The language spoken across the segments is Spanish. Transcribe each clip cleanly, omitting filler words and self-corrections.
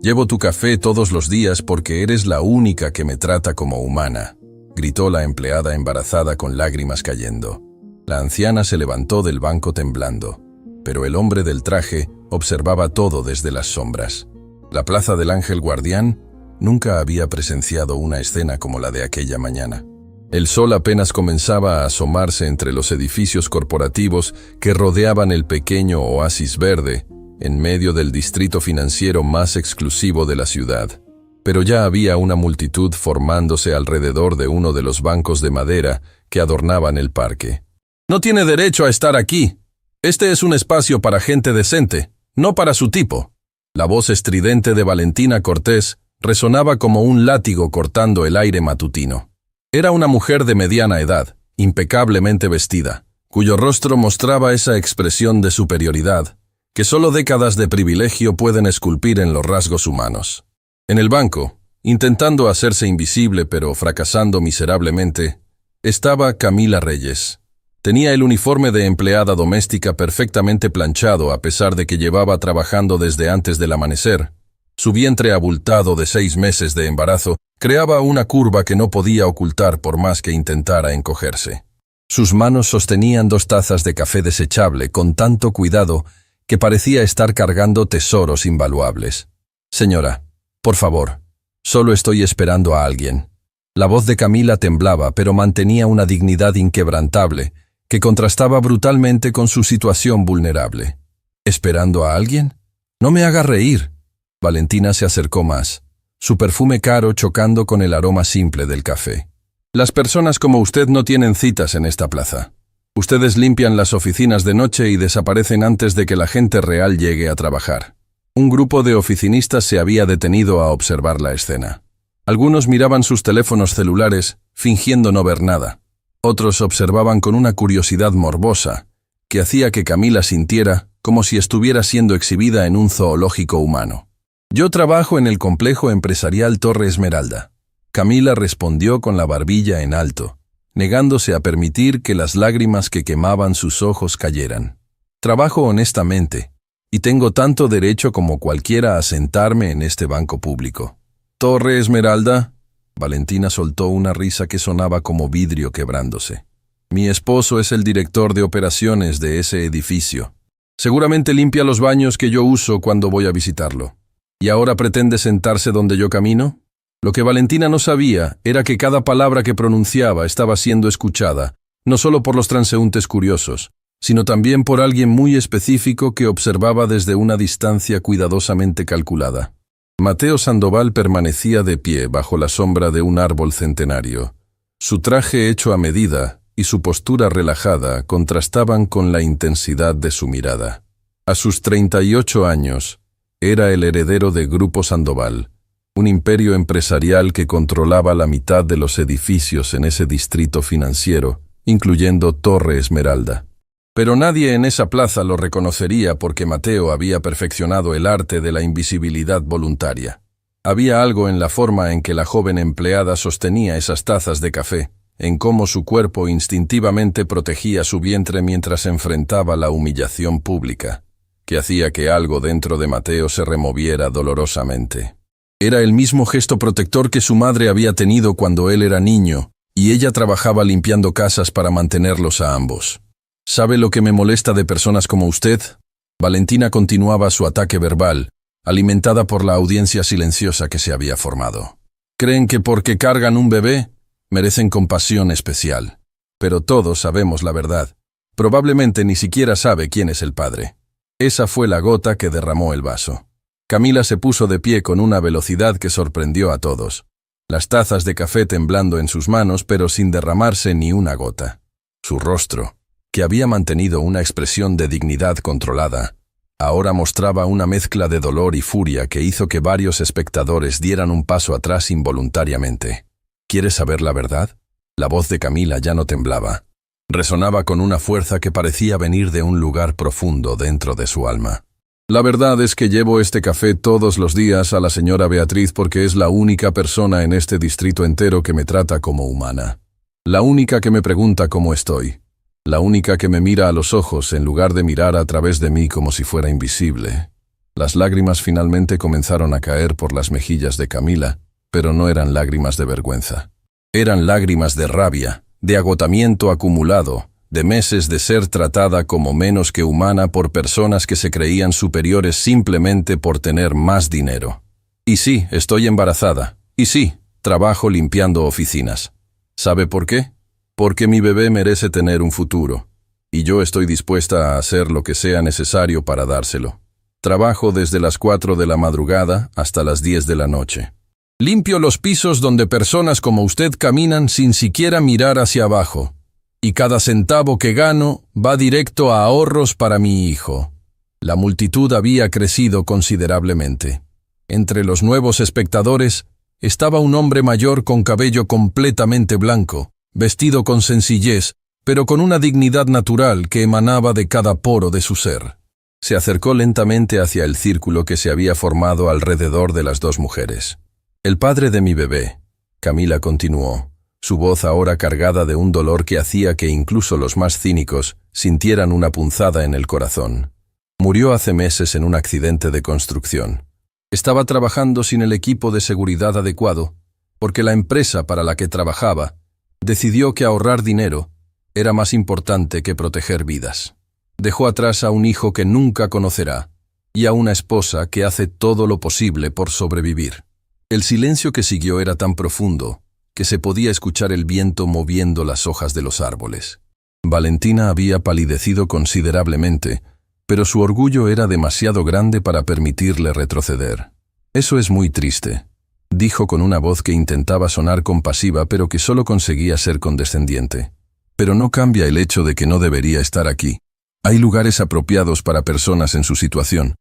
Llevo tu café todos los días porque eres la única que me trata como humana, gritó la empleada embarazada con lágrimas cayendo. La anciana se levantó del banco temblando, pero el hombre del traje observaba todo desde las sombras. La plaza del Ángel Guardián nunca había presenciado una escena como la de aquella mañana. El sol apenas comenzaba a asomarse entre los edificios corporativos que rodeaban el pequeño oasis verde en medio del distrito financiero más exclusivo de la ciudad. Pero ya había una multitud formándose alrededor de uno de los bancos de madera que adornaban el parque. «No tiene derecho a estar aquí. Este es un espacio para gente decente, no para su tipo». La voz estridente de Valentina Cortés resonaba como un látigo cortando el aire matutino. Era una mujer de mediana edad, impecablemente vestida, cuyo rostro mostraba esa expresión de superioridad que solo décadas de privilegio pueden esculpir en los rasgos humanos. En el banco, intentando hacerse invisible pero fracasando miserablemente, estaba Camila Reyes. Tenía el uniforme de empleada doméstica perfectamente planchado a pesar de que llevaba trabajando desde antes del amanecer. Su vientre abultado de 6 meses de embarazo creaba una curva que no podía ocultar por más que intentara encogerse. Sus manos sostenían 2 tazas de café desechable con tanto cuidado que parecía estar cargando tesoros invaluables. «Señora, por favor, solo estoy esperando a alguien». La voz de Camila temblaba, pero mantenía una dignidad inquebrantable que contrastaba brutalmente con su situación vulnerable. «¿Esperando a alguien? No me haga reír». Valentina se acercó más, su perfume caro chocando con el aroma simple del café. «Las personas como usted no tienen citas en esta plaza. Ustedes limpian las oficinas de noche y desaparecen antes de que la gente real llegue a trabajar». Un grupo de oficinistas se había detenido a observar la escena. Algunos miraban sus teléfonos celulares, fingiendo no ver nada. Otros observaban con una curiosidad morbosa, que hacía que Camila sintiera como si estuviera siendo exhibida en un zoológico humano. «Yo trabajo en el complejo empresarial Torre Esmeralda». Camila respondió con la barbilla en alto, negándose a permitir que las lágrimas que quemaban sus ojos cayeran. «Trabajo honestamente, y tengo tanto derecho como cualquiera a sentarme en este banco público». «¿Torre Esmeralda?» Valentina soltó una risa que sonaba como vidrio quebrándose. «Mi esposo es el director de operaciones de ese edificio. Seguramente limpia los baños que yo uso cuando voy a visitarlo. ¿Y ahora pretende sentarse donde yo camino?». Lo que Valentina no sabía era que cada palabra que pronunciaba estaba siendo escuchada, no solo por los transeúntes curiosos, sino también por alguien muy específico que observaba desde una distancia cuidadosamente calculada. Mateo Sandoval permanecía de pie bajo la sombra de un árbol centenario. Su traje hecho a medida y su postura relajada contrastaban con la intensidad de su mirada. A sus 38 años, era el heredero de Grupo Sandoval, un imperio empresarial que controlaba la mitad de los edificios en ese distrito financiero, incluyendo Torre Esmeralda. Pero nadie en esa plaza lo reconocería porque Mateo había perfeccionado el arte de la invisibilidad voluntaria. Había algo en la forma en que la joven empleada sostenía esas tazas de café, en cómo su cuerpo instintivamente protegía su vientre mientras enfrentaba la humillación pública, que hacía que algo dentro de Mateo se removiera dolorosamente. Era el mismo gesto protector que su madre había tenido cuando él era niño, y ella trabajaba limpiando casas para mantenerlos a ambos. «¿Sabe lo que me molesta de personas como usted?». Valentina continuaba su ataque verbal, alimentada por la audiencia silenciosa que se había formado. «Creen que porque cargan un bebé, merecen compasión especial. Pero todos sabemos la verdad. Probablemente ni siquiera sabe quién es el padre». Esa fue la gota que derramó el vaso. Camila se puso de pie con una velocidad que sorprendió a todos. Las tazas de café temblando en sus manos, pero sin derramarse ni una gota. Su rostro, que había mantenido una expresión de dignidad controlada, ahora mostraba una mezcla de dolor y furia que hizo que varios espectadores dieran un paso atrás involuntariamente. «¿Quieres saber la verdad?». La voz de Camila ya no temblaba. Resonaba con una fuerza que parecía venir de un lugar profundo dentro de su alma. «La verdad es que llevo este café todos los días a la señora Beatriz porque es la única persona en este distrito entero que me trata como humana. La única que me pregunta cómo estoy. La única que me mira a los ojos en lugar de mirar a través de mí como si fuera invisible. Las lágrimas finalmente comenzaron a caer por las mejillas de Camila, pero no eran lágrimas de vergüenza. Eran lágrimas de rabia, de agotamiento acumulado, de meses de ser tratada como menos que humana por personas que se creían superiores simplemente por tener más dinero. Y sí, estoy embarazada. Y sí, trabajo limpiando oficinas. ¿Sabe por qué? Porque mi bebé merece tener un futuro. Y yo estoy dispuesta a hacer lo que sea necesario para dárselo. Trabajo desde las 4 de la madrugada hasta las 10 de la noche. Limpio los pisos donde personas como usted caminan sin siquiera mirar hacia abajo. Y cada centavo que gano va directo a ahorros para mi hijo. La multitud había crecido considerablemente. Entre los nuevos espectadores estaba un hombre mayor con cabello completamente blanco, vestido con sencillez, pero con una dignidad natural que emanaba de cada poro de su ser. Se acercó lentamente hacia el círculo que se había formado alrededor de las dos mujeres. «El padre de mi bebé», Camila continuó, su voz ahora cargada de un dolor que hacía que incluso los más cínicos sintieran una punzada en el corazón. Murió hace meses en un accidente de construcción. Estaba trabajando sin el equipo de seguridad adecuado, porque la empresa para la que trabajaba decidió que ahorrar dinero era más importante que proteger vidas. Dejó atrás a un hijo que nunca conocerá y a una esposa que hace todo lo posible por sobrevivir. El silencio que siguió era tan profundo que se podía escuchar el viento moviendo las hojas de los árboles. Valentina había palidecido considerablemente, pero su orgullo era demasiado grande para permitirle retroceder. «Eso es muy triste», dijo con una voz que intentaba sonar compasiva pero que solo conseguía ser condescendiente. «Pero no cambia el hecho de que no debería estar aquí. Hay lugares apropiados para personas en su situación».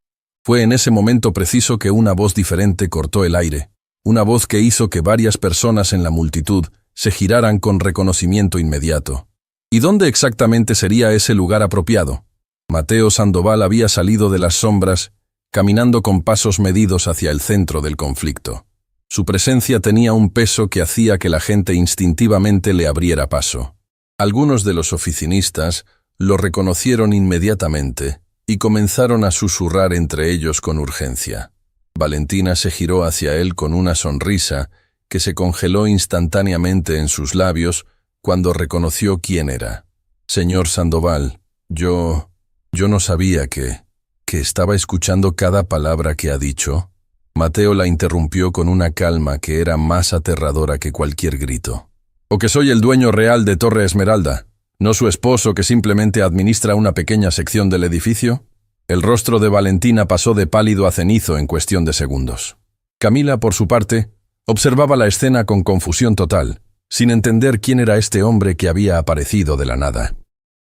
Fue en ese momento preciso que una voz diferente cortó el aire, una voz que hizo que varias personas en la multitud se giraran con reconocimiento inmediato. ¿Y dónde exactamente sería ese lugar apropiado? Mateo Sandoval había salido de las sombras, caminando con pasos medidos hacia el centro del conflicto. Su presencia tenía un peso que hacía que la gente instintivamente le abriera paso. Algunos de los oficinistas lo reconocieron inmediatamente y comenzaron a susurrar entre ellos con urgencia. Valentina se giró hacia él con una sonrisa que se congeló instantáneamente en sus labios cuando reconoció quién era. «Señor Sandoval, yo no sabía que estaba escuchando cada palabra que ha dicho». Mateo la interrumpió con una calma que era más aterradora que cualquier grito. «¿O que soy el dueño real de Torre Esmeralda? ¿No su esposo que simplemente administra una pequeña sección del edificio?» El rostro de Valentina pasó de pálido a cenizo en cuestión de segundos. Camila, por su parte, observaba la escena con confusión total, sin entender quién era este hombre que había aparecido de la nada.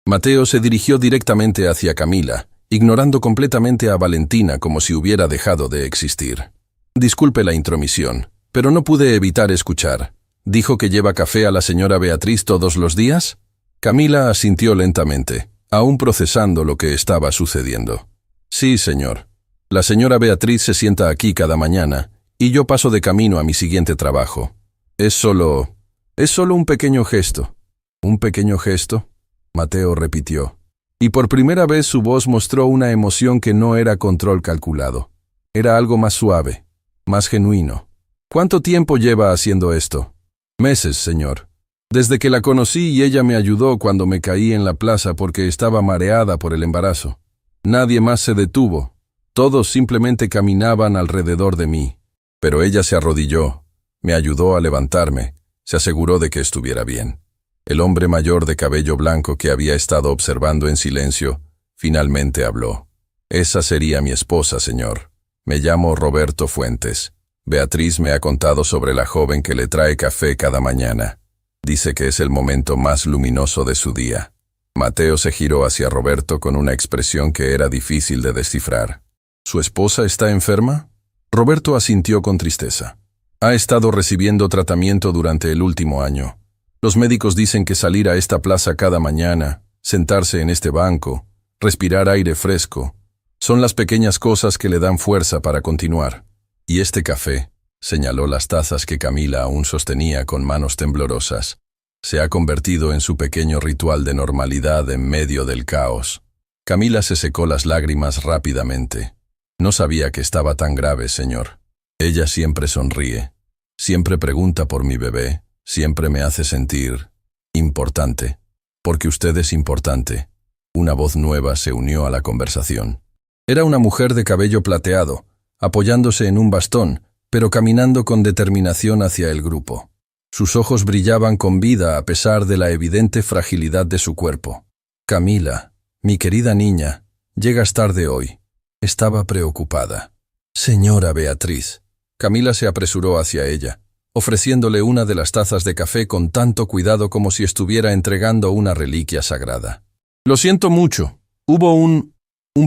Mateo se dirigió directamente hacia Camila, ignorando completamente a Valentina como si hubiera dejado de existir. «Disculpe la intromisión, pero no pude evitar escuchar. ¿Dijo que lleva café a la señora Beatriz todos los días?» Camila asintió lentamente, aún procesando lo que estaba sucediendo. «Sí, señor. La señora Beatriz se sienta aquí cada mañana, y yo paso de camino a mi siguiente trabajo. Es solo un pequeño gesto». «¿Un pequeño gesto?», Mateo repitió. Y por primera vez su voz mostró una emoción que no era control calculado. Era algo más suave, más genuino. «¿Cuánto tiempo lleva haciendo esto?» «Meses, señor. Desde que la conocí y ella me ayudó cuando me caí en la plaza porque estaba mareada por el embarazo. Nadie más se detuvo. Todos simplemente caminaban alrededor de mí. Pero ella se arrodilló, me ayudó a levantarme, se aseguró de que estuviera bien». El hombre mayor de cabello blanco que había estado observando en silencio, finalmente habló. «Esa sería mi esposa, señor. Me llamo Roberto Fuentes. Beatriz me ha contado sobre la joven que le trae café cada mañana. Dice que es el momento más luminoso de su día». Mateo se giró hacia Roberto con una expresión que era difícil de descifrar. «¿Su esposa está enferma?» Roberto asintió con tristeza. «Ha estado recibiendo tratamiento durante el último año. Los médicos dicen que salir a esta plaza cada mañana, sentarse en este banco, respirar aire fresco, son las pequeñas cosas que le dan fuerza para continuar. Y este café», señaló las tazas que Camila aún sostenía con manos temblorosas, «se ha convertido en su pequeño ritual de normalidad en medio del caos». Camila se secó las lágrimas rápidamente. No sabía que estaba tan grave, señor. Ella siempre sonríe. Siempre pregunta por mi bebé. Siempre me hace sentir importante. Porque usted es importante. Una voz nueva se unió a la conversación. Era una mujer de cabello plateado, apoyándose en un bastón, pero caminando con determinación hacia el grupo. Sus ojos brillaban con vida a pesar de la evidente fragilidad de su cuerpo. Camila, mi querida niña, llegas tarde hoy. Estaba preocupada. Señora Beatriz. Camila se apresuró hacia ella, ofreciéndole una de las tazas de café con tanto cuidado como si estuviera entregando una reliquia sagrada. Lo siento mucho. Hubo un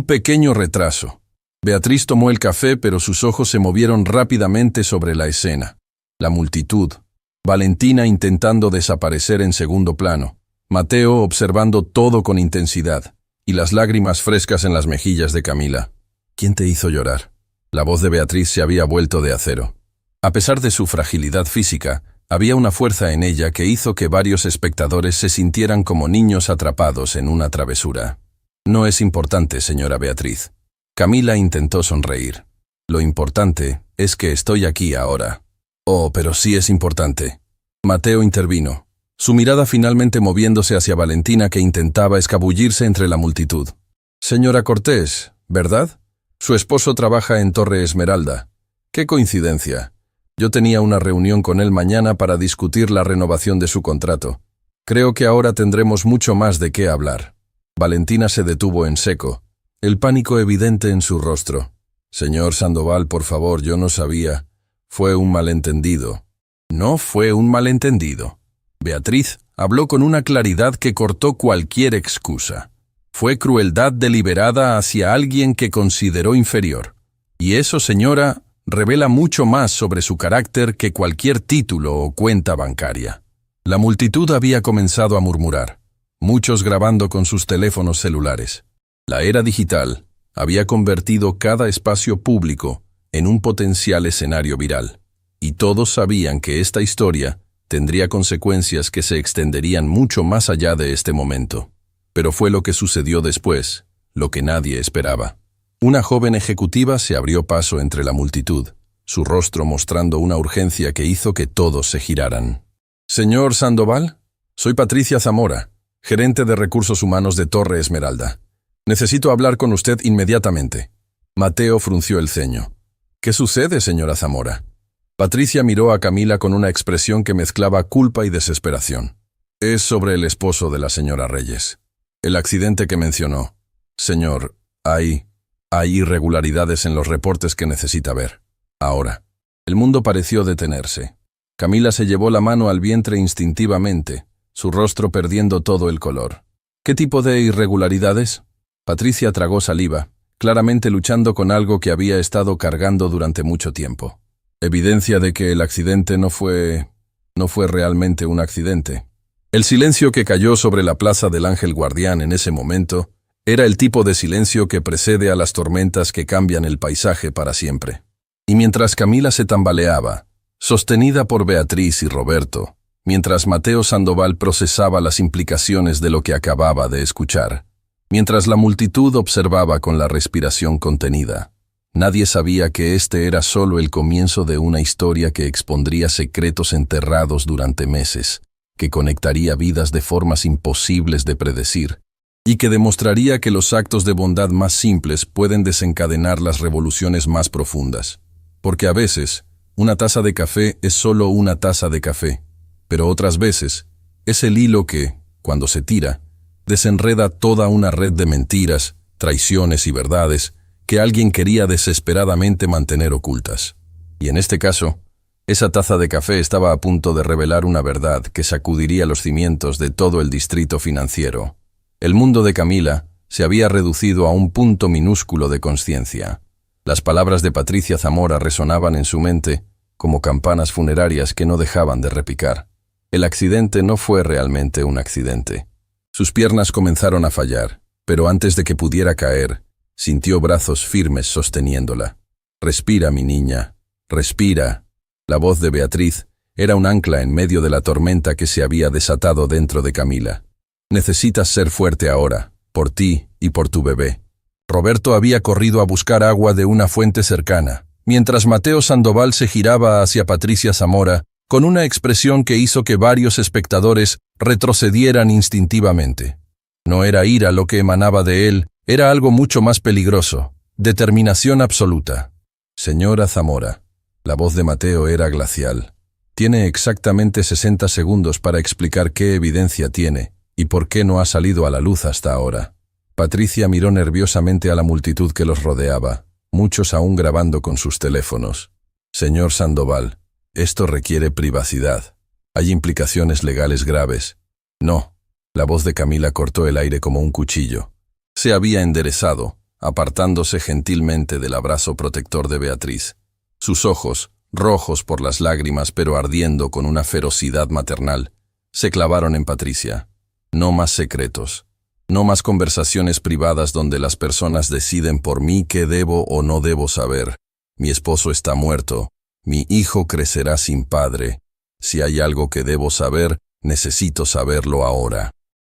pequeño retraso. Beatriz tomó el café, pero sus ojos se movieron rápidamente sobre la escena. La multitud. Valentina intentando desaparecer en segundo plano. Mateo observando todo con intensidad. Y las lágrimas frescas en las mejillas de Camila. ¿Quién te hizo llorar? La voz de Beatriz se había vuelto de acero. A pesar de su fragilidad física, había una fuerza en ella que hizo que varios espectadores se sintieran como niños atrapados en una travesura. No es importante, señora Beatriz. Camila intentó sonreír. Lo importante es que estoy aquí ahora. Oh, pero sí es importante. Mateo intervino, su mirada finalmente moviéndose hacia Valentina, que intentaba escabullirse entre la multitud. Señora Cortés, ¿verdad? Su esposo trabaja en Torre Esmeralda. ¡Qué coincidencia! Yo tenía una reunión con él mañana para discutir la renovación de su contrato. Creo que ahora tendremos mucho más de qué hablar. Valentina se detuvo en seco, el pánico evidente en su rostro. Señor Sandoval, por favor, yo no sabía. Fue un malentendido. No fue un malentendido. Beatriz habló con una claridad que cortó cualquier excusa. Fue crueldad deliberada hacia alguien que consideró inferior. Y eso, señora, revela mucho más sobre su carácter que cualquier título o cuenta bancaria. La multitud había comenzado a murmurar, muchos grabando con sus teléfonos celulares. La era digital había convertido cada espacio público en un potencial escenario viral, y todos sabían que esta historia tendría consecuencias que se extenderían mucho más allá de este momento. Pero fue lo que sucedió después, lo que nadie esperaba. Una joven ejecutiva se abrió paso entre la multitud, su rostro mostrando una urgencia que hizo que todos se giraran. Señor Sandoval, soy Patricia Zamora, gerente de Recursos Humanos de Torre Esmeralda. Necesito hablar con usted inmediatamente. Mateo frunció el ceño. ¿Qué sucede, señora Zamora? Patricia miró a Camila con una expresión que mezclaba culpa y desesperación. Es sobre el esposo de la señora Reyes. El accidente que mencionó. Señor, hay irregularidades en los reportes que necesita ver. Ahora. El mundo pareció detenerse. Camila se llevó la mano al vientre instintivamente, su rostro perdiendo todo el color. ¿Qué tipo de irregularidades? Patricia tragó saliva, claramente luchando con algo que había estado cargando durante mucho tiempo. Evidencia de que el accidente no fue realmente un accidente. El silencio que cayó sobre la plaza del Ángel Guardián en ese momento era el tipo de silencio que precede a las tormentas que cambian el paisaje para siempre. Y mientras Camila se tambaleaba, sostenida por Beatriz y Roberto, mientras Mateo Sandoval procesaba las implicaciones de lo que acababa de escuchar, mientras la multitud observaba con la respiración contenida, nadie sabía que este era solo el comienzo de una historia que expondría secretos enterrados durante meses, que conectaría vidas de formas imposibles de predecir, y que demostraría que los actos de bondad más simples pueden desencadenar las revoluciones más profundas. Porque a veces, una taza de café es solo una taza de café, pero otras veces, es el hilo que, cuando se tira, desenreda toda una red de mentiras, traiciones y verdades que alguien quería desesperadamente mantener ocultas. Y en este caso, esa taza de café estaba a punto de revelar una verdad que sacudiría los cimientos de todo el distrito financiero. El mundo de Camila se había reducido a un punto minúsculo de conciencia. Las palabras de Patricia Zamora resonaban en su mente como campanas funerarias que no dejaban de repicar. El accidente no fue realmente un accidente. Sus piernas comenzaron a fallar, pero antes de que pudiera caer, sintió brazos firmes sosteniéndola. «Respira, mi niña, respira». La voz de Beatriz era un ancla en medio de la tormenta que se había desatado dentro de Camila. «Necesitas ser fuerte ahora, por ti y por tu bebé. Roberto había corrido a buscar agua de una fuente cercana, mientras Mateo Sandoval se giraba hacia Patricia Zamora, con una expresión que hizo que varios espectadores retrocedieran instintivamente. No era ira lo que emanaba de él, era algo mucho más peligroso, determinación absoluta. Señora Zamora. La voz de Mateo era glacial. Tiene exactamente 60 segundos para explicar qué evidencia tiene y por qué no ha salido a la luz hasta ahora. Patricia miró nerviosamente a la multitud que los rodeaba, muchos aún grabando con sus teléfonos. Señor Sandoval, esto requiere privacidad. Hay implicaciones legales graves. No. La voz de Camila cortó el aire como un cuchillo. Se había enderezado, apartándose gentilmente del abrazo protector de Beatriz. Sus ojos, rojos por las lágrimas pero ardiendo con una ferocidad maternal, se clavaron en Patricia. No más secretos. No más conversaciones privadas donde las personas deciden por mí qué debo o no debo saber. Mi esposo está muerto. Mi hijo crecerá sin padre. Si hay algo que debo saber, necesito saberlo ahora.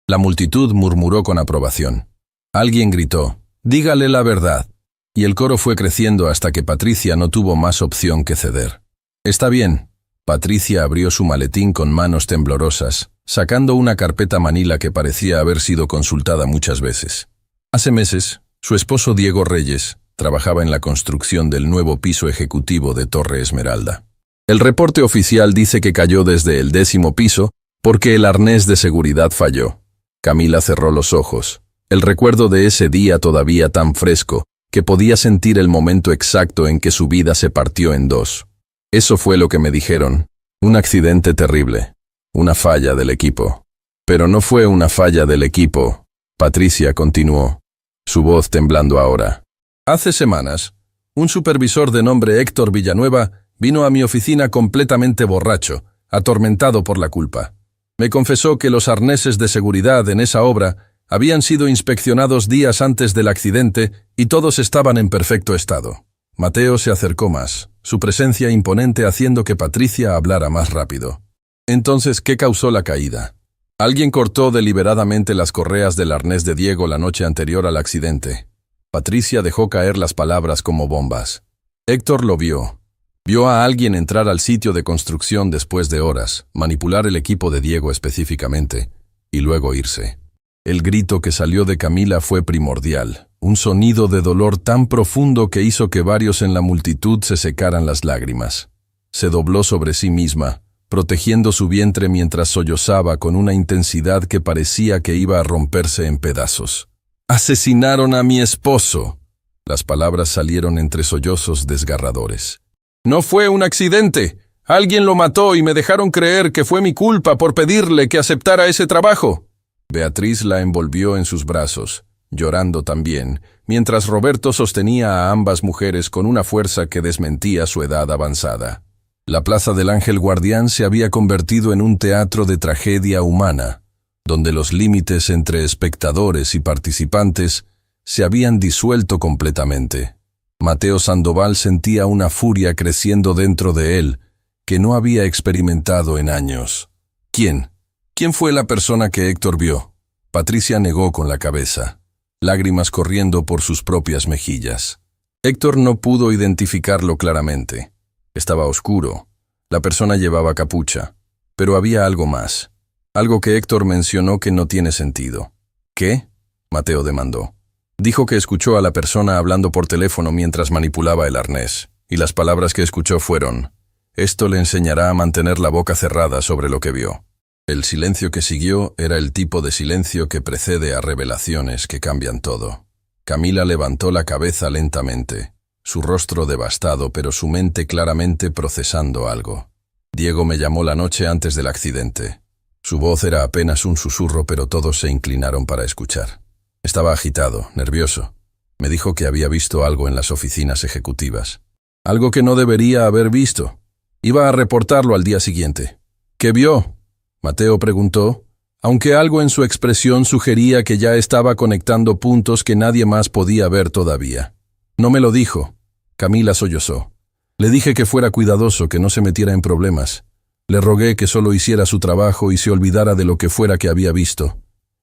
La multitud murmuró con aprobación. Alguien gritó, «Dígale la verdad». Y el coro fue creciendo hasta que Patricia no tuvo más opción que ceder. «Está bien». Patricia abrió su maletín con manos temblorosas, sacando una carpeta manila que parecía haber sido consultada muchas veces. Hace meses, su esposo Diego Reyes trabajaba en la construcción del nuevo piso ejecutivo de Torre Esmeralda. El reporte oficial dice que cayó desde el 10º piso porque el arnés de seguridad falló. Camila cerró los ojos. El recuerdo de ese día todavía tan fresco que podía sentir el momento exacto en que su vida se partió en dos. Eso fue lo que me dijeron. Un accidente terrible. Una falla del equipo. Pero no fue una falla del equipo. Patricia continuó, su voz temblando ahora. Hace semanas, un supervisor de nombre Héctor Villanueva vino a mi oficina completamente borracho, atormentado por la culpa. Me confesó que los arneses de seguridad en esa obra habían sido inspeccionados días antes del accidente y todos estaban en perfecto estado. Mateo se acercó más, su presencia imponente haciendo que Patricia hablara más rápido. Entonces, ¿qué causó la caída? Alguien cortó deliberadamente las correas del arnés de Diego la noche anterior al accidente. Patricia dejó caer las palabras como bombas. Héctor lo vio. Vio a alguien entrar al sitio de construcción después de horas, manipular el equipo de Diego específicamente, y luego irse. El grito que salió de Camila fue primordial, un sonido de dolor tan profundo que hizo que varios en la multitud se secaran las lágrimas. Se dobló sobre sí misma, protegiendo su vientre mientras sollozaba con una intensidad que parecía que iba a romperse en pedazos. «¡Asesinaron a mi esposo!». Las palabras salieron entre sollozos desgarradores. «No fue un accidente. Alguien lo mató y me dejaron creer que fue mi culpa por pedirle que aceptara ese trabajo». Beatriz la envolvió en sus brazos, llorando también, mientras Roberto sostenía a ambas mujeres con una fuerza que desmentía su edad avanzada. La Plaza del Ángel Guardián se había convertido en un teatro de tragedia humana, donde los límites entre espectadores y participantes se habían disuelto completamente. Mateo Sandoval sentía una furia creciendo dentro de él, que no había experimentado en años. ¿Quién? ¿Quién fue la persona que Héctor vio? Patricia negó con la cabeza, lágrimas corriendo por sus propias mejillas. Héctor no pudo identificarlo claramente. Estaba oscuro. La persona llevaba capucha. Pero había algo más. Algo que Héctor mencionó que no tiene sentido. ¿Qué? Mateo demandó. Dijo que escuchó a la persona hablando por teléfono mientras manipulaba el arnés, y las palabras que escuchó fueron: «Esto le enseñará a mantener la boca cerrada sobre lo que vio». El silencio que siguió era el tipo de silencio que precede a revelaciones que cambian todo. Camila levantó la cabeza lentamente, su rostro devastado pero su mente claramente procesando algo. Diego me llamó la noche antes del accidente. Su voz era apenas un susurro, pero todos se inclinaron para escuchar. Estaba agitado, nervioso. Me dijo que había visto algo en las oficinas ejecutivas. Algo que no debería haber visto. Iba a reportarlo al día siguiente. ¿Qué vio?, Mateo preguntó, aunque algo en su expresión sugería que ya estaba conectando puntos que nadie más podía ver todavía. No me lo dijo. Camila sollozó. Le dije que fuera cuidadoso, que no se metiera en problemas. Le rogué que solo hiciera su trabajo y se olvidara de lo que fuera que había visto.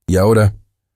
Y ahora,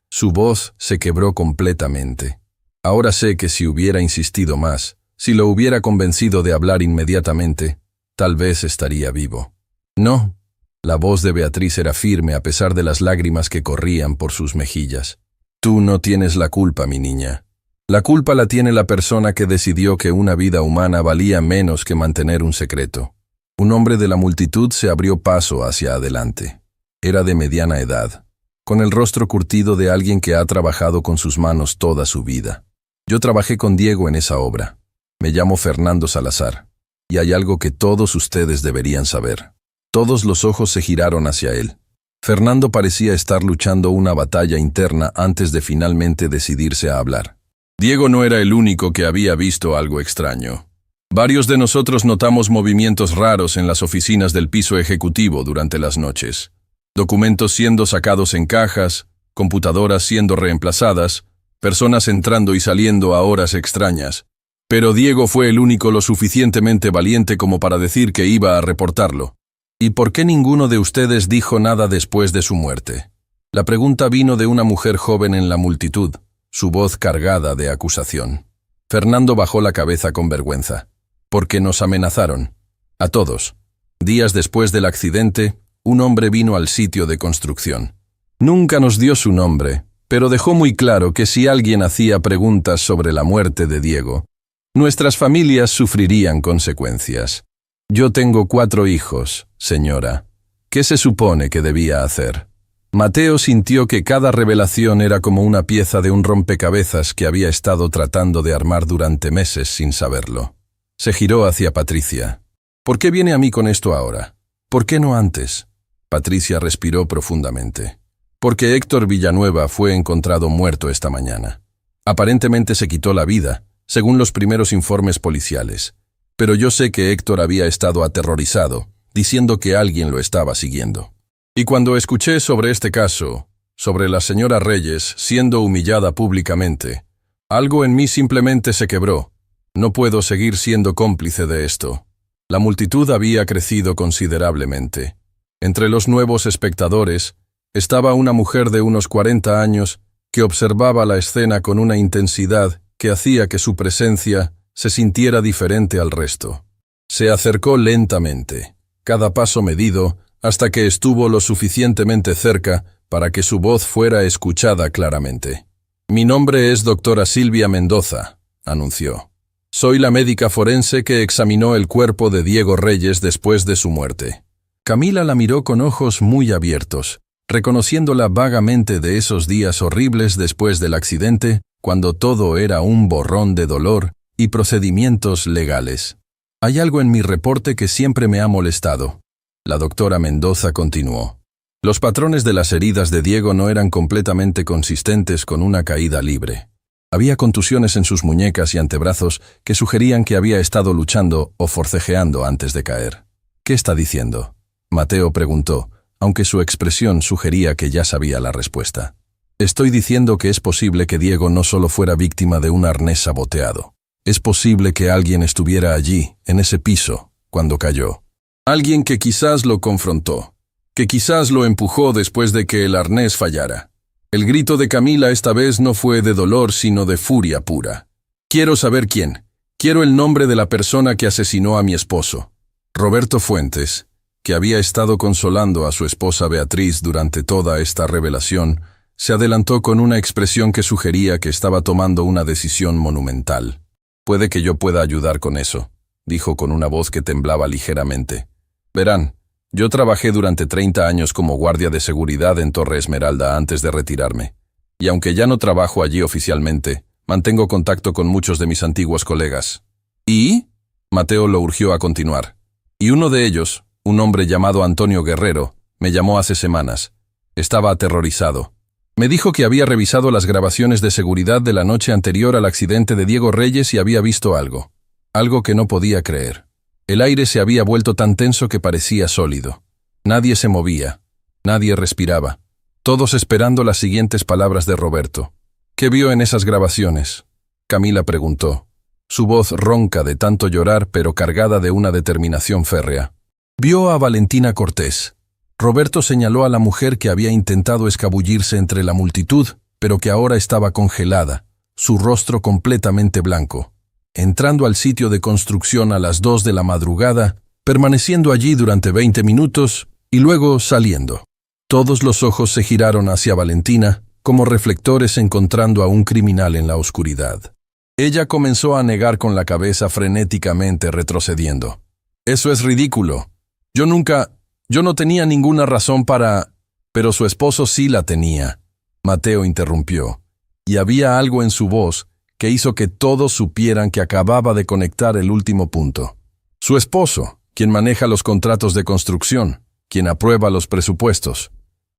su voz se quebró completamente. Ahora sé que si hubiera insistido más, si lo hubiera convencido de hablar inmediatamente, tal vez estaría vivo. No. La voz de Beatriz era firme a pesar de las lágrimas que corrían por sus mejillas. Tú no tienes la culpa, mi niña. La culpa la tiene la persona que decidió que una vida humana valía menos que mantener un secreto. Un hombre de la multitud se abrió paso hacia adelante. Era de mediana edad, con el rostro curtido de alguien que ha trabajado con sus manos toda su vida. Yo trabajé con Diego en esa obra. Me llamo Fernando Salazar, y hay algo que todos ustedes deberían saber. Todos los ojos se giraron hacia él. Fernando parecía estar luchando una batalla interna antes de finalmente decidirse a hablar. Diego no era el único que había visto algo extraño. Varios de nosotros notamos movimientos raros en las oficinas del piso ejecutivo durante las noches. Documentos siendo sacados en cajas, computadoras siendo reemplazadas, personas entrando y saliendo a horas extrañas. Pero Diego fue el único lo suficientemente valiente como para decir que iba a reportarlo. ¿Y por qué ninguno de ustedes dijo nada después de su muerte? La pregunta vino de una mujer joven en la multitud, su voz cargada de acusación. Fernando bajó la cabeza con vergüenza. Porque nos amenazaron. A todos. Días después del accidente, un hombre vino al sitio de construcción. Nunca nos dio su nombre, pero dejó muy claro que si alguien hacía preguntas sobre la muerte de Diego, nuestras familias sufrirían consecuencias. Yo tengo 4 hijos, señora. ¿Qué se supone que debía hacer? Mateo sintió que cada revelación era como una pieza de un rompecabezas que había estado tratando de armar durante meses sin saberlo. Se giró hacia Patricia. ¿Por qué viene a mí con esto ahora? ¿Por qué no antes? Patricia respiró profundamente. Porque Héctor Villanueva fue encontrado muerto esta mañana. Aparentemente se quitó la vida, según los primeros informes policiales. Pero yo sé que Héctor había estado aterrorizado, diciendo que alguien lo estaba siguiendo. Y cuando escuché sobre este caso, sobre la señora Reyes siendo humillada públicamente, algo en mí simplemente se quebró. No puedo seguir siendo cómplice de esto. La multitud había crecido considerablemente. Entre los nuevos espectadores estaba una mujer de unos 40 años que observaba la escena con una intensidad que hacía que su presencia se sintiera diferente al resto. Se acercó lentamente, cada paso medido, hasta que estuvo lo suficientemente cerca para que su voz fuera escuchada claramente. «Mi nombre es doctora Silvia Mendoza», anunció. «Soy la médica forense que examinó el cuerpo de Diego Reyes después de su muerte». Camila la miró con ojos muy abiertos, reconociéndola vagamente de esos días horribles después del accidente, cuando todo era un borrón de dolor y procedimientos legales. «Hay algo en mi reporte que siempre me ha molestado». La doctora Mendoza continuó. Los patrones de las heridas de Diego no eran completamente consistentes con una caída libre. Había contusiones en sus muñecas y antebrazos que sugerían que había estado luchando o forcejeando antes de caer. «¿Qué está diciendo?», Mateo preguntó, aunque su expresión sugería que ya sabía la respuesta. «Estoy diciendo que es posible que Diego no solo fuera víctima de un arnés saboteado. Es posible que alguien estuviera allí, en ese piso, cuando cayó. Alguien que quizás lo confrontó, que quizás lo empujó después de que el arnés fallara». El grito de Camila esta vez no fue de dolor, sino de furia pura. «Quiero saber quién. Quiero el nombre de la persona que asesinó a mi esposo». Roberto Fuentes, que había estado consolando a su esposa Beatriz durante toda esta revelación, se adelantó con una expresión que sugería que estaba tomando una decisión monumental. «Puede que yo pueda ayudar con eso», dijo con una voz que temblaba ligeramente. «Verán, yo trabajé durante 30 años como guardia de seguridad en Torre Esmeralda antes de retirarme. Y aunque ya no trabajo allí oficialmente, mantengo contacto con muchos de mis antiguos colegas». «¿Y?», Mateo lo urgió a continuar. «Y uno de ellos, un hombre llamado Antonio Guerrero, me llamó hace semanas. Estaba aterrorizado. Me dijo que había revisado las grabaciones de seguridad de la noche anterior al accidente de Diego Reyes y había visto algo. Algo que no podía creer. El aire se había vuelto tan tenso que parecía sólido. Nadie se movía. Nadie respiraba. Todos esperando las siguientes palabras de Roberto. «¿Qué vio en esas grabaciones?», Camila preguntó. Su voz ronca de tanto llorar, pero cargada de una determinación férrea. «Vio a Valentina Cortés». Roberto señaló a la mujer que había intentado escabullirse entre la multitud, pero que ahora estaba congelada, su rostro completamente blanco, entrando al sitio de construcción a las 2 de la madrugada, permaneciendo allí durante 20 minutos y luego saliendo. Todos los ojos se giraron hacia Valentina, como reflectores encontrando a un criminal en la oscuridad. Ella comenzó a negar con la cabeza frenéticamente, retrocediendo. «Eso es ridículo. Yo no tenía ninguna razón para...» Pero su esposo sí la tenía. Mateo interrumpió, y había algo en su voz que hizo que todos supieran que acababa de conectar el último punto. Su esposo, quien maneja los contratos de construcción, quien aprueba los presupuestos,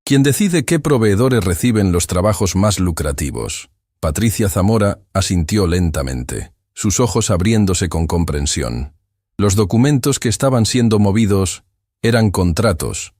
quien decide qué proveedores reciben los trabajos más lucrativos. Patricia Zamora asintió lentamente, sus ojos abriéndose con comprensión. Los documentos que estaban siendo movidos eran contratos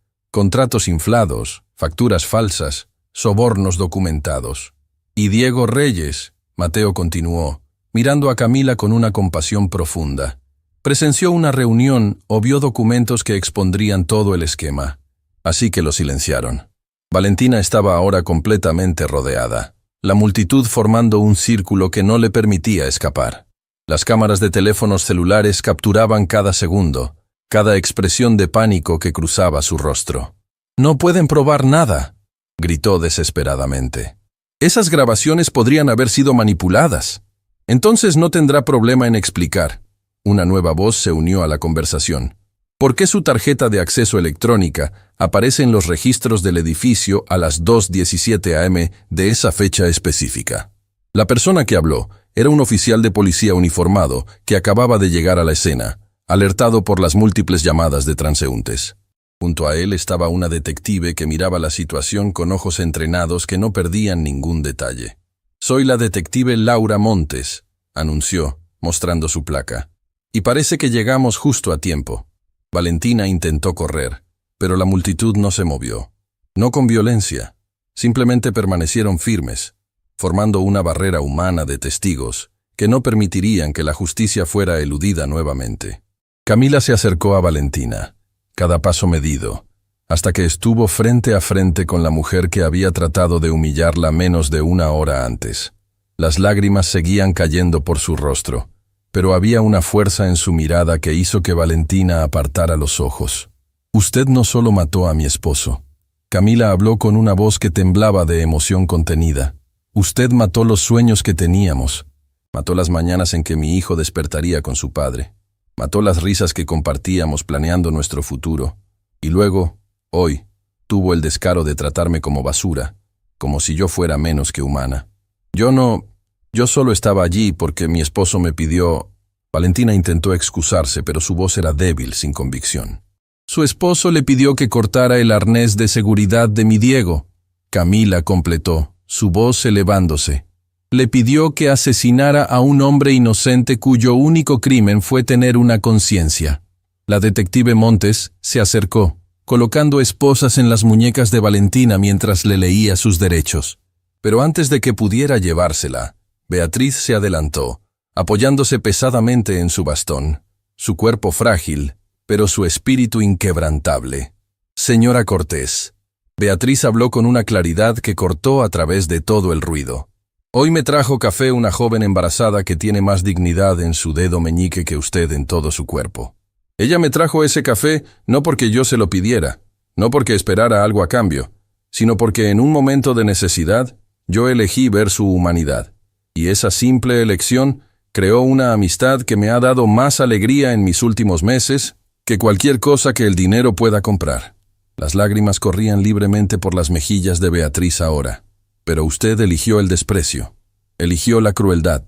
inflados, facturas falsas, sobornos documentados. Y Diego Reyes, Mateo continuó, mirando a Camila con una compasión profunda, presenció una reunión o vio documentos que expondrían todo el esquema. Así que lo silenciaron. Valentina estaba ahora completamente rodeada, la multitud formando un círculo que no le permitía escapar. Las cámaras de teléfonos celulares capturaban cada segundo, cada expresión de pánico que cruzaba su rostro. «No pueden probar nada», gritó desesperadamente. «Esas grabaciones podrían haber sido manipuladas. Entonces no tendrá problema en explicar». Una nueva voz se unió a la conversación. «¿Por qué su tarjeta de acceso electrónica aparece en los registros del edificio a las 2:17 a.m. de esa fecha específica?» La persona que habló era un oficial de policía uniformado que acababa de llegar a la escena, alertado por las múltiples llamadas de transeúntes. Junto a él estaba una detective que miraba la situación con ojos entrenados que no perdían ningún detalle. «Soy la detective Laura Montes», anunció, mostrando su placa. «Y parece que llegamos justo a tiempo». Valentina intentó correr, pero la multitud no se movió. No con violencia, simplemente permanecieron firmes, formando una barrera humana de testigos que no permitirían que la justicia fuera eludida nuevamente. Camila se acercó a Valentina, cada paso medido, hasta que estuvo frente a frente con la mujer que había tratado de humillarla menos de una hora antes. Las lágrimas seguían cayendo por su rostro, pero había una fuerza en su mirada que hizo que Valentina apartara los ojos. «Usted no solo mató a mi esposo». Camila habló con una voz que temblaba de emoción contenida. «Usted mató los sueños que teníamos. Mató las mañanas en que mi hijo despertaría con su padre. Mató las risas que compartíamos planeando nuestro futuro. Y luego, hoy, tuvo el descaro de tratarme como basura, como si yo fuera menos que humana. Yo solo estaba allí porque mi esposo me pidió...» Valentina intentó excusarse, pero su voz era débil, sin convicción. «Su esposo le pidió que cortara el arnés de seguridad de mi Diego», Camila completó, su voz elevándose. «Le pidió que asesinara a un hombre inocente cuyo único crimen fue tener una conciencia». La detective Montes se acercó, colocando esposas en las muñecas de Valentina mientras le leía sus derechos. Pero antes de que pudiera llevársela, Beatriz se adelantó, apoyándose pesadamente en su bastón, su cuerpo frágil, pero su espíritu inquebrantable. «Señora Cortés». Beatriz habló con una claridad que cortó a través de todo el ruido. «Hoy me trajo café una joven embarazada que tiene más dignidad en su dedo meñique que usted en todo su cuerpo. Ella me trajo ese café no porque yo se lo pidiera, no porque esperara algo a cambio, sino porque en un momento de necesidad yo elegí ver su humanidad. Y esa simple elección creó una amistad que me ha dado más alegría en mis últimos meses que cualquier cosa que el dinero pueda comprar». Las lágrimas corrían libremente por las mejillas de Beatriz ahora. «Pero usted eligió el desprecio, eligió la crueldad.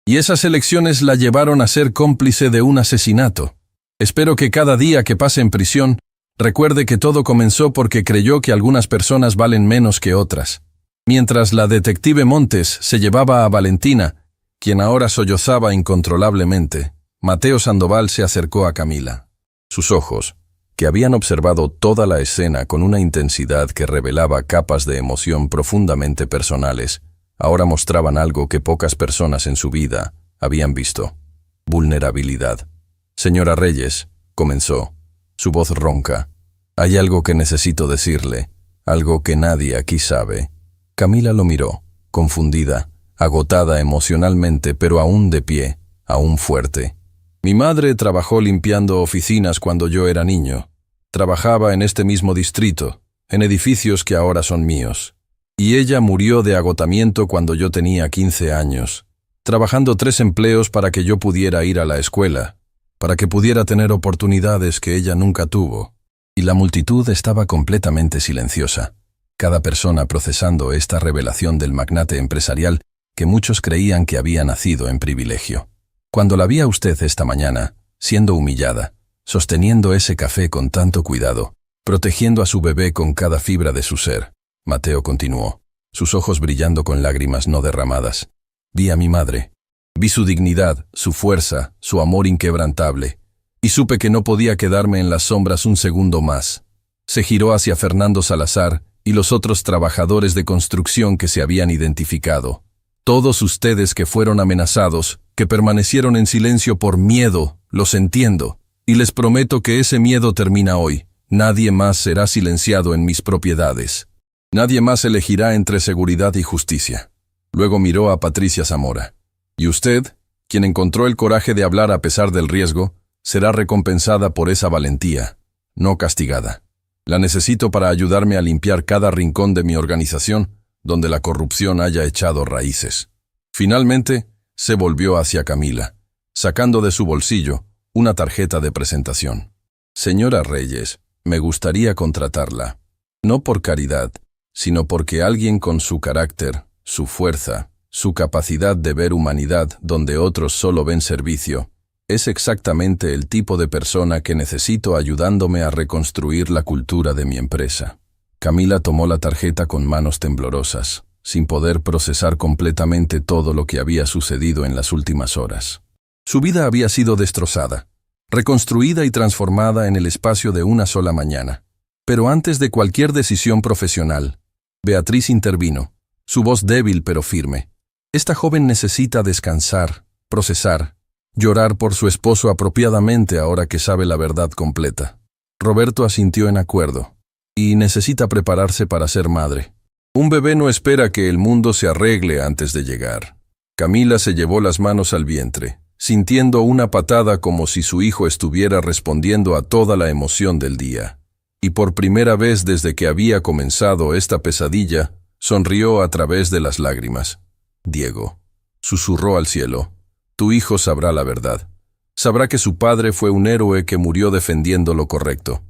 Y esas elecciones la llevaron a ser cómplice de un asesinato. Espero que cada día que pase en prisión recuerde que todo comenzó porque creyó que algunas personas valen menos que otras». Mientras la detective Montes se llevaba a Valentina, quien ahora sollozaba incontrolablemente, Mateo Sandoval se acercó a Camila. Sus ojos, que habían observado toda la escena con una intensidad que revelaba capas de emoción profundamente personales, ahora mostraban algo que pocas personas en su vida habían visto: vulnerabilidad. «Señora Reyes», comenzó, su voz ronca, «hay algo que necesito decirle, algo que nadie aquí sabe». Camila lo miró, confundida, agotada emocionalmente, pero aún de pie, aún fuerte. Mi madre trabajó limpiando oficinas cuando yo era niño. Trabajaba en este mismo distrito, en edificios que ahora son míos. Y ella murió de agotamiento cuando yo tenía 15 años, trabajando 3 empleos para que yo pudiera ir a la escuela, para que pudiera tener oportunidades que ella nunca tuvo. Y la multitud estaba completamente silenciosa, cada persona procesando esta revelación del magnate empresarial que muchos creían que había nacido en privilegio. Cuando la vi a usted esta mañana, siendo humillada, sosteniendo ese café con tanto cuidado, protegiendo a su bebé con cada fibra de su ser, Mateo continuó, sus ojos brillando con lágrimas no derramadas. Vi a mi madre. Vi su dignidad, su fuerza, su amor inquebrantable, y supe que no podía quedarme en las sombras un segundo más. Se giró hacia Fernando Salazar y los otros trabajadores de construcción que se habían identificado. Todos ustedes que fueron amenazados, que permanecieron en silencio por miedo, los entiendo, y les prometo que ese miedo termina hoy. Nadie más será silenciado en mis propiedades. Nadie más elegirá entre seguridad y justicia. Luego miró a Patricia Zamora. Y usted, quien encontró el coraje de hablar a pesar del riesgo, será recompensada por esa valentía, no castigada. La necesito para ayudarme a limpiar cada rincón de mi organización donde la corrupción haya echado raíces. Finalmente, se volvió hacia Camila, sacando de su bolsillo una tarjeta de presentación. Señora Reyes, me gustaría contratarla, no por caridad, sino porque alguien con su carácter, su fuerza, su capacidad de ver humanidad donde otros solo ven servicio, es exactamente el tipo de persona que necesito ayudándome a reconstruir la cultura de mi empresa. Camila tomó la tarjeta con manos temblorosas, sin poder procesar completamente todo lo que había sucedido en las últimas horas. Su vida había sido destrozada, reconstruida y transformada en el espacio de una sola mañana. Pero antes de cualquier decisión profesional, Beatriz intervino, su voz débil pero firme. Esta joven necesita descansar, procesar, llorar por su esposo apropiadamente ahora que sabe la verdad completa. Roberto asintió en acuerdo, y necesita prepararse para ser madre. Un bebé no espera que el mundo se arregle antes de llegar. Camila se llevó las manos al vientre, sintiendo una patada como si su hijo estuviera respondiendo a toda la emoción del día. Y por primera vez desde que había comenzado esta pesadilla, sonrió a través de las lágrimas. Diego, susurró al cielo, tu hijo sabrá la verdad. Sabrá que su padre fue un héroe que murió defendiendo lo correcto.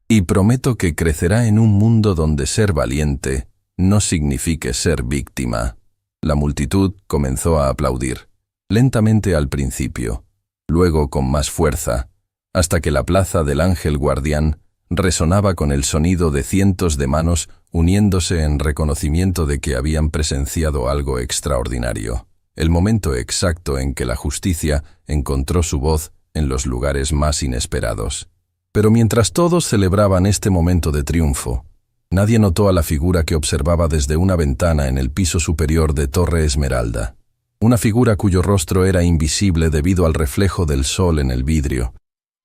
Y prometo que crecerá en un mundo donde ser valiente no signifique ser víctima. La multitud comenzó a aplaudir, lentamente al principio, luego con más fuerza, hasta que la plaza del Ángel Guardián resonaba con el sonido de cientos de manos uniéndose en reconocimiento de que habían presenciado algo extraordinario, el momento exacto en que la justicia encontró su voz en los lugares más inesperados. Pero mientras todos celebraban este momento de triunfo, nadie notó a la figura que observaba desde una ventana en el piso superior de Torre Esmeralda. Una figura cuyo rostro era invisible debido al reflejo del sol en el vidrio,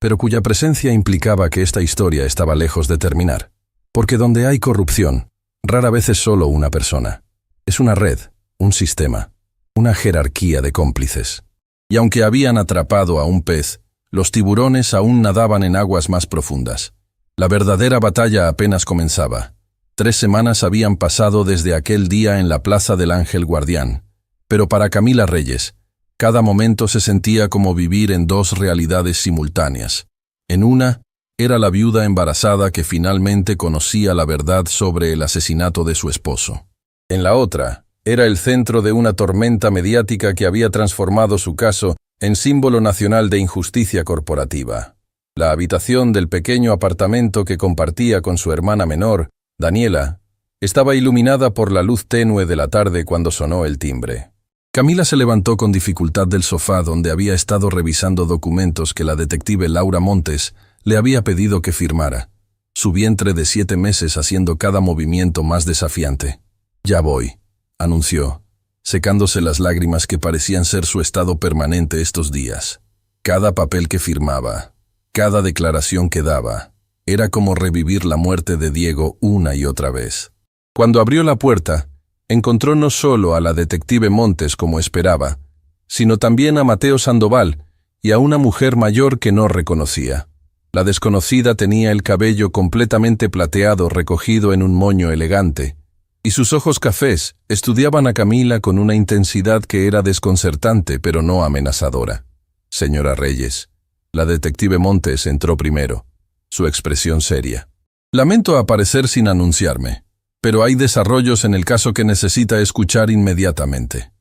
pero cuya presencia implicaba que esta historia estaba lejos de terminar. Porque donde hay corrupción, rara vez es solo una persona. Es una red, un sistema, una jerarquía de cómplices. Y aunque habían atrapado a un pez, los tiburones aún nadaban en aguas más profundas. La verdadera batalla apenas comenzaba. 3 semanas habían pasado desde aquel día en la Plaza del Ángel Guardián, pero para Camila Reyes, cada momento se sentía como vivir en 2 realidades simultáneas. En una, era la viuda embarazada que finalmente conocía la verdad sobre el asesinato de su esposo. En la otra, era el centro de una tormenta mediática que había transformado su caso en símbolo nacional de injusticia corporativa. La habitación del pequeño apartamento que compartía con su hermana menor, Daniela, estaba iluminada por la luz tenue de la tarde cuando sonó el timbre. Camila se levantó con dificultad del sofá donde había estado revisando documentos que la detective Laura Montes le había pedido que firmara, su vientre de 7 meses haciendo cada movimiento más desafiante. «Ya voy», anunció, secándose las lágrimas que parecían ser su estado permanente estos días. Cada papel que firmaba, cada declaración que daba, era como revivir la muerte de Diego una y otra vez. Cuando abrió la puerta, encontró no solo a la detective Montes como esperaba, sino también a Mateo Sandoval y a una mujer mayor que no reconocía. La desconocida tenía el cabello completamente plateado recogido en un moño elegante, y sus ojos cafés estudiaban a Camila con una intensidad que era desconcertante pero no amenazadora. Señora Reyes, la detective Montes entró primero, su expresión seria. Lamento aparecer sin anunciarme, pero hay desarrollos en el caso que necesita escuchar inmediatamente.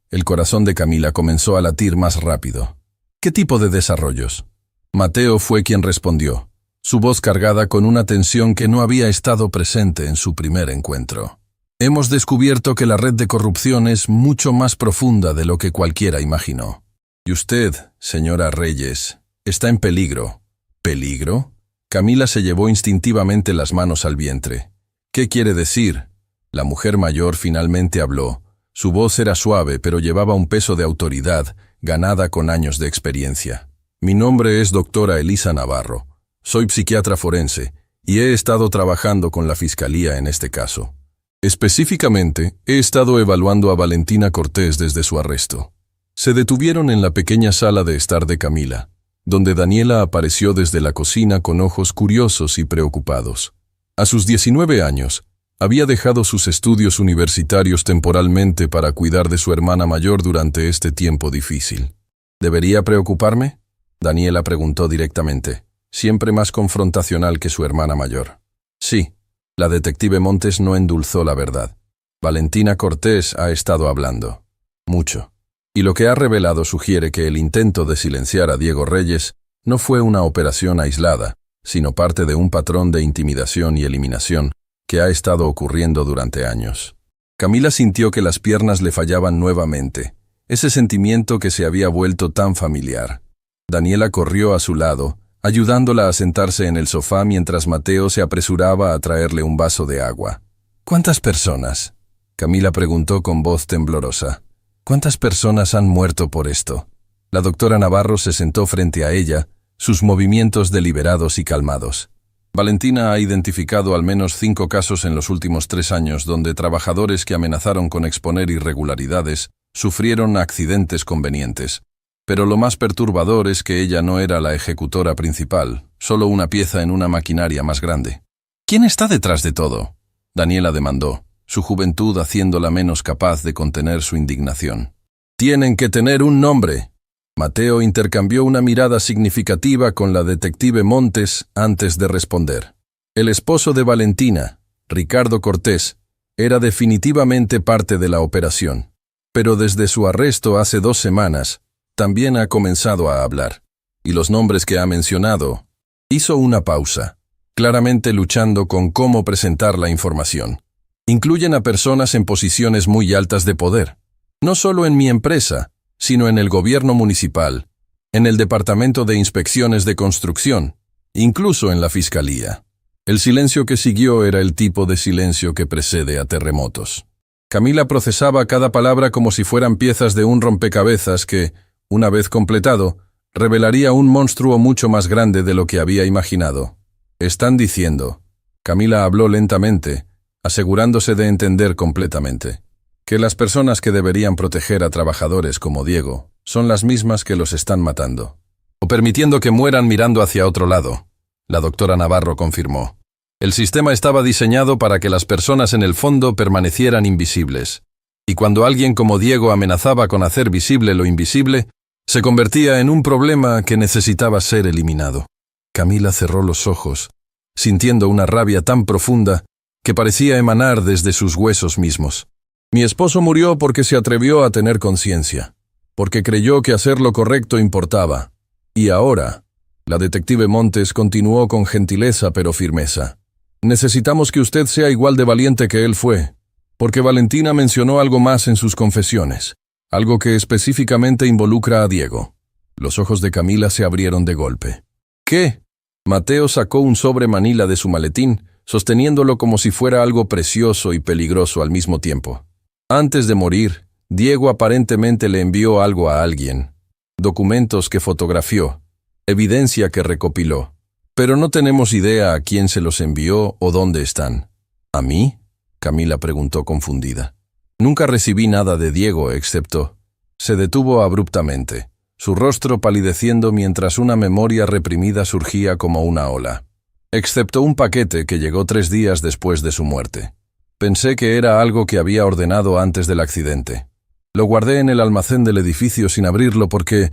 El corazón de Camila comenzó a latir más rápido. ¿Qué tipo de desarrollos? Mateo fue quien respondió, su voz cargada con una tensión que no había estado presente en su primer encuentro. Hemos descubierto que la red de corrupción es mucho más profunda de lo que cualquiera imaginó. Y usted, señora Reyes, está en peligro. ¿Peligro? Camila se llevó instintivamente las manos al vientre. ¿Qué quiere decir? La mujer mayor finalmente habló. Su voz era suave, pero llevaba un peso de autoridad, ganada con años de experiencia. Mi nombre es doctora Elisa Navarro. Soy psiquiatra forense y he estado trabajando con la Fiscalía en este caso. Específicamente, he estado evaluando a Valentina Cortés desde su arresto. Se detuvieron en la pequeña sala de estar de Camila, donde Daniela apareció desde la cocina con ojos curiosos y preocupados. A sus 19 años, había dejado sus estudios universitarios temporalmente para cuidar de su hermana mayor durante este tiempo difícil. ¿Debería preocuparme? Daniela preguntó directamente, siempre más confrontacional que su hermana mayor. Sí, la detective Montes no endulzó la verdad. Valentina Cortés ha estado hablando. Mucho. Y lo que ha revelado sugiere que el intento de silenciar a Diego Reyes no fue una operación aislada, sino parte de un patrón de intimidación y eliminación que ha estado ocurriendo durante años. Camila sintió que las piernas le fallaban nuevamente, ese sentimiento que se había vuelto tan familiar. Daniela corrió a su lado, ayudándola a sentarse en el sofá mientras Mateo se apresuraba a traerle un vaso de agua. ¿Cuántas personas? Camila preguntó con voz temblorosa. ¿Cuántas personas han muerto por esto? La doctora Navarro se sentó frente a ella, sus movimientos deliberados y calmados. Valentina ha identificado al menos 5 casos en los últimos 3 años donde trabajadores que amenazaron con exponer irregularidades sufrieron accidentes convenientes. Pero lo más perturbador es que ella no era la ejecutora principal, solo una pieza en una maquinaria más grande. ¿Quién está detrás de todo? Daniela demandó, su juventud haciéndola menos capaz de contener su indignación. Tienen que tener un nombre. Mateo intercambió una mirada significativa con la detective Montes antes de responder. El esposo de Valentina, Ricardo Cortés, era definitivamente parte de la operación. Pero desde su arresto hace 2 semanas, también ha comenzado a hablar. Y los nombres que ha mencionado, hizo una pausa, claramente luchando con cómo presentar la información. Incluyen a personas en posiciones muy altas de poder. No solo en mi empresa, sino en el gobierno municipal, en el Departamento de Inspecciones de Construcción, incluso en la Fiscalía. El silencio que siguió era el tipo de silencio que precede a terremotos. Camila procesaba cada palabra como si fueran piezas de un rompecabezas que, una vez completado, revelaría un monstruo mucho más grande de lo que había imaginado. Están diciendo, Camila habló lentamente, asegurándose de entender completamente, que las personas que deberían proteger a trabajadores como Diego son las mismas que los están matando. O permitiendo que mueran mirando hacia otro lado. La doctora Navarro confirmó. El sistema estaba diseñado para que las personas en el fondo permanecieran invisibles. Y cuando alguien como Diego amenazaba con hacer visible lo invisible, se convertía en un problema que necesitaba ser eliminado. Camila cerró los ojos, sintiendo una rabia tan profunda que parecía emanar desde sus huesos mismos. Mi esposo murió porque se atrevió a tener conciencia, porque creyó que hacer lo correcto importaba. Y ahora, la detective Montes continuó con gentileza pero firmeza. Necesitamos que usted sea igual de valiente que él fue, porque Valentina mencionó algo más en sus confesiones, algo que específicamente involucra a Diego. Los ojos de Camila se abrieron de golpe. ¿Qué? Mateo sacó un sobre manila de su maletín, sosteniéndolo como si fuera algo precioso y peligroso al mismo tiempo. Antes de morir, Diego aparentemente le envió algo a alguien. Documentos que fotografió, evidencia que recopiló. Pero no tenemos idea a quién se los envió o dónde están. ¿A mí? Camila preguntó confundida. Nunca recibí nada de Diego, excepto... Se detuvo abruptamente, su rostro palideciendo mientras una memoria reprimida surgía como una ola. Excepto un paquete que llegó 3 días después de su muerte. Pensé que era algo que había ordenado antes del accidente. Lo guardé en el almacén del edificio sin abrirlo porque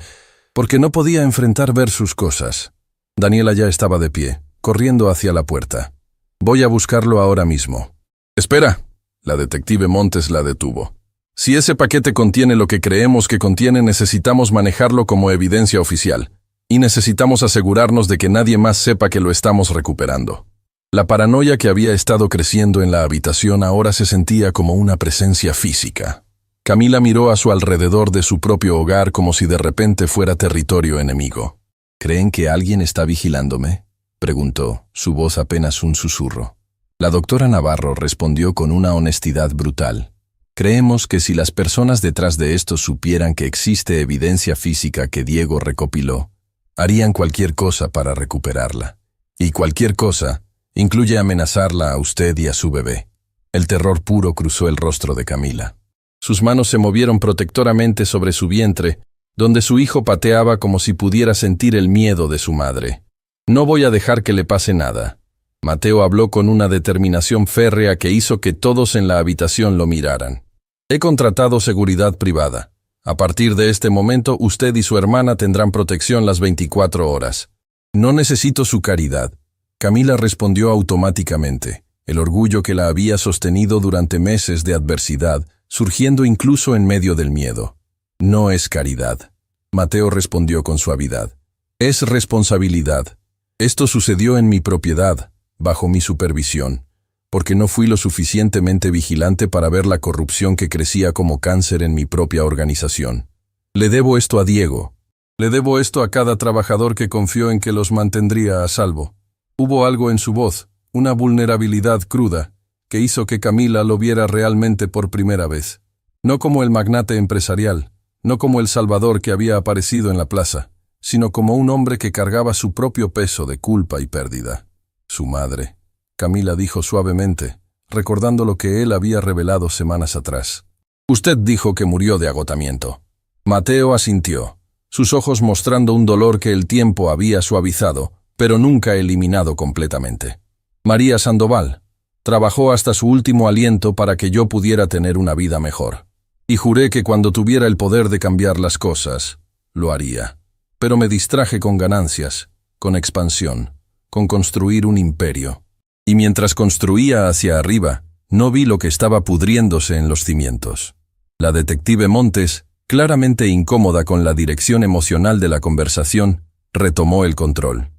no podía enfrentar ver sus cosas. Daniela ya estaba de pie, corriendo hacia la puerta. Voy a buscarlo ahora mismo. Espera. La detective Montes la detuvo. Si ese paquete contiene lo que creemos que contiene, necesitamos manejarlo como evidencia oficial. Y necesitamos asegurarnos de que nadie más sepa que lo estamos recuperando. La paranoia que había estado creciendo en la habitación ahora se sentía como una presencia física. Camila miró a su alrededor de su propio hogar como si de repente fuera territorio enemigo. ¿Creen que alguien está vigilándome?, preguntó, su voz apenas un susurro. La doctora Navarro respondió con una honestidad brutal. Creemos que si las personas detrás de esto supieran que existe evidencia física que Diego recopiló, harían cualquier cosa para recuperarla. Y cualquier cosa incluye amenazarla a usted y a su bebé. El terror puro cruzó el rostro de Camila. Sus manos se movieron protectoramente sobre su vientre, donde su hijo pateaba como si pudiera sentir el miedo de su madre. No voy a dejar que le pase nada. Mateo habló con una determinación férrea que hizo que todos en la habitación lo miraran. He contratado seguridad privada. A partir de este momento, usted y su hermana tendrán protección las 24 horas. No necesito su caridad. Camila respondió automáticamente, el orgullo que la había sostenido durante meses de adversidad, surgiendo incluso en medio del miedo. No es caridad. Mateo respondió con suavidad. Es responsabilidad. Esto sucedió en mi propiedad, bajo mi supervisión, porque no fui lo suficientemente vigilante para ver la corrupción que crecía como cáncer en mi propia organización. Le debo esto a Diego. Le debo esto a cada trabajador que confió en que los mantendría a salvo. Hubo algo en su voz, una vulnerabilidad cruda, que hizo que Camila lo viera realmente por primera vez. No como el magnate empresarial, no como el salvador que había aparecido en la plaza, sino como un hombre que cargaba su propio peso de culpa y pérdida. Su madre, Camila dijo suavemente, recordando lo que él había revelado semanas atrás. Usted dijo que murió de agotamiento. Mateo asintió, sus ojos mostrando un dolor que el tiempo había suavizado, pero nunca eliminado completamente. María Sandoval trabajó hasta su último aliento para que yo pudiera tener una vida mejor. Y juré que cuando tuviera el poder de cambiar las cosas, lo haría. Pero me distraje con ganancias, con expansión, con construir un imperio. Y mientras construía hacia arriba, no vi lo que estaba pudriéndose en los cimientos. La detective Montes, claramente incómoda con la dirección emocional de la conversación, retomó el control.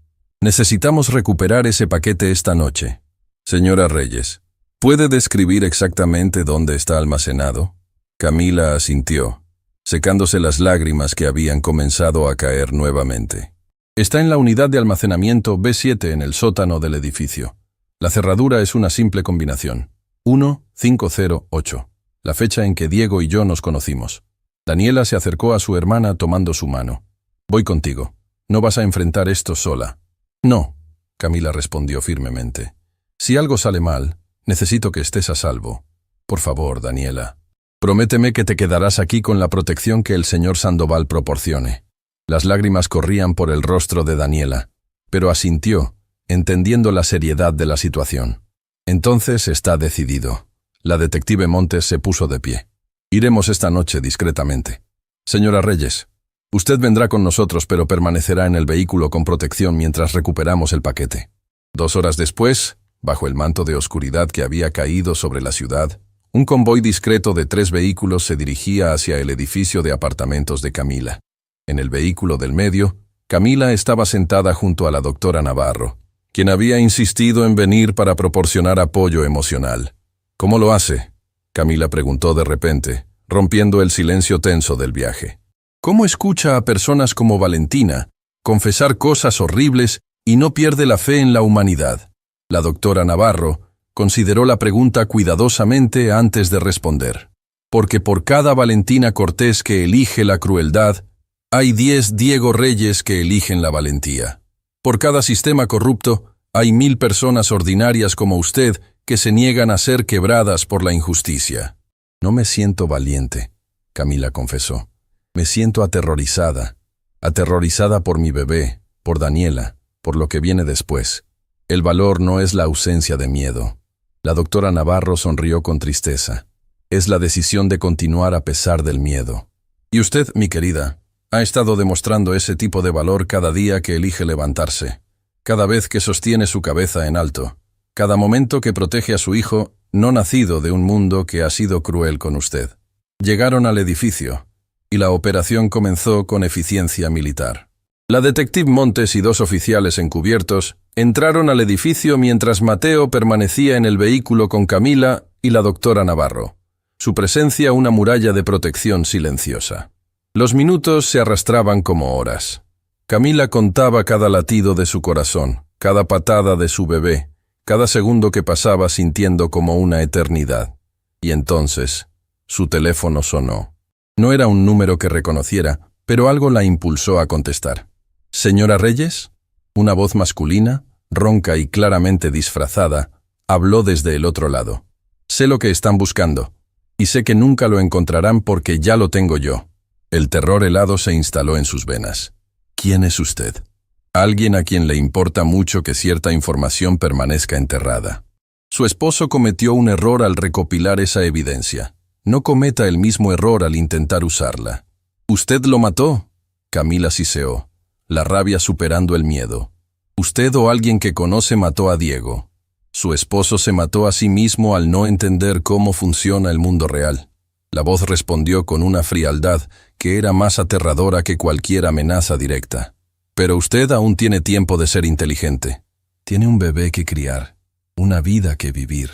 Necesitamos recuperar ese paquete esta noche. Señora Reyes, ¿puede describir exactamente dónde está almacenado? Camila asintió, secándose las lágrimas que habían comenzado a caer nuevamente. Está en la unidad de almacenamiento B7 en el sótano del edificio. La cerradura es una simple combinación. 1508. La fecha en que Diego y yo nos conocimos. Daniela se acercó a su hermana tomando su mano. Voy contigo. No vas a enfrentar esto sola. No, Camila respondió firmemente. Si algo sale mal, necesito que estés a salvo. Por favor, Daniela. Prométeme que te quedarás aquí con la protección que el señor Sandoval proporcione. Las lágrimas corrían por el rostro de Daniela, pero asintió, entendiendo la seriedad de la situación. Entonces está decidido. La detective Montes se puso de pie. Iremos esta noche discretamente. Señora Reyes, usted vendrá con nosotros, pero permanecerá en el vehículo con protección mientras recuperamos el paquete. 2 horas después, bajo el manto de oscuridad que había caído sobre la ciudad, un convoy discreto de 3 vehículos se dirigía hacia el edificio de apartamentos de Camila. En el vehículo del medio, Camila estaba sentada junto a la doctora Navarro, quien había insistido en venir para proporcionar apoyo emocional. ¿Cómo lo hace?, Camila preguntó de repente, rompiendo el silencio tenso del viaje. ¿Cómo escucha a personas como Valentina confesar cosas horribles y no pierde la fe en la humanidad? La doctora Navarro consideró la pregunta cuidadosamente antes de responder. Porque por cada Valentina Cortés que elige la crueldad, hay 10 Diego Reyes que eligen la valentía. Por cada sistema corrupto, hay 1000 personas ordinarias como usted que se niegan a ser quebradas por la injusticia. No me siento valiente, Camila confesó. Me siento aterrorizada. Aterrorizada por mi bebé, por Daniela, por lo que viene después. El valor no es la ausencia de miedo. La doctora Navarro sonrió con tristeza. Es la decisión de continuar a pesar del miedo. Y usted, mi querida, ha estado demostrando ese tipo de valor cada día que elige levantarse, cada vez que sostiene su cabeza en alto, cada momento que protege a su hijo, no nacido de un mundo que ha sido cruel con usted. Llegaron al edificio, y la operación comenzó con eficiencia militar. La detective Montes y 2 oficiales encubiertos entraron al edificio mientras Mateo permanecía en el vehículo con Camila y la doctora Navarro. Su presencia una muralla de protección silenciosa. Los minutos se arrastraban como horas. Camila contaba cada latido de su corazón, cada patada de su bebé, cada segundo que pasaba sintiendo como una eternidad. Y entonces, su teléfono sonó. No era un número que reconociera, pero algo la impulsó a contestar. «¿Señora Reyes?» Una voz masculina, ronca y claramente disfrazada, habló desde el otro lado. «Sé lo que están buscando, y sé que nunca lo encontrarán porque ya lo tengo yo». El terror helado se instaló en sus venas. «¿Quién es usted?» Alguien a quien le importa mucho que cierta información permanezca enterrada. Su esposo cometió un error al recopilar esa evidencia. No cometa el mismo error al intentar usarla. «¿Usted lo mató?» Camila siseó, la rabia superando el miedo. «Usted o alguien que conoce mató a Diego». Su esposo se mató a sí mismo al no entender cómo funciona el mundo real. La voz respondió con una frialdad que era más aterradora que cualquier amenaza directa. «Pero usted aún tiene tiempo de ser inteligente. Tiene un bebé que criar, una vida que vivir.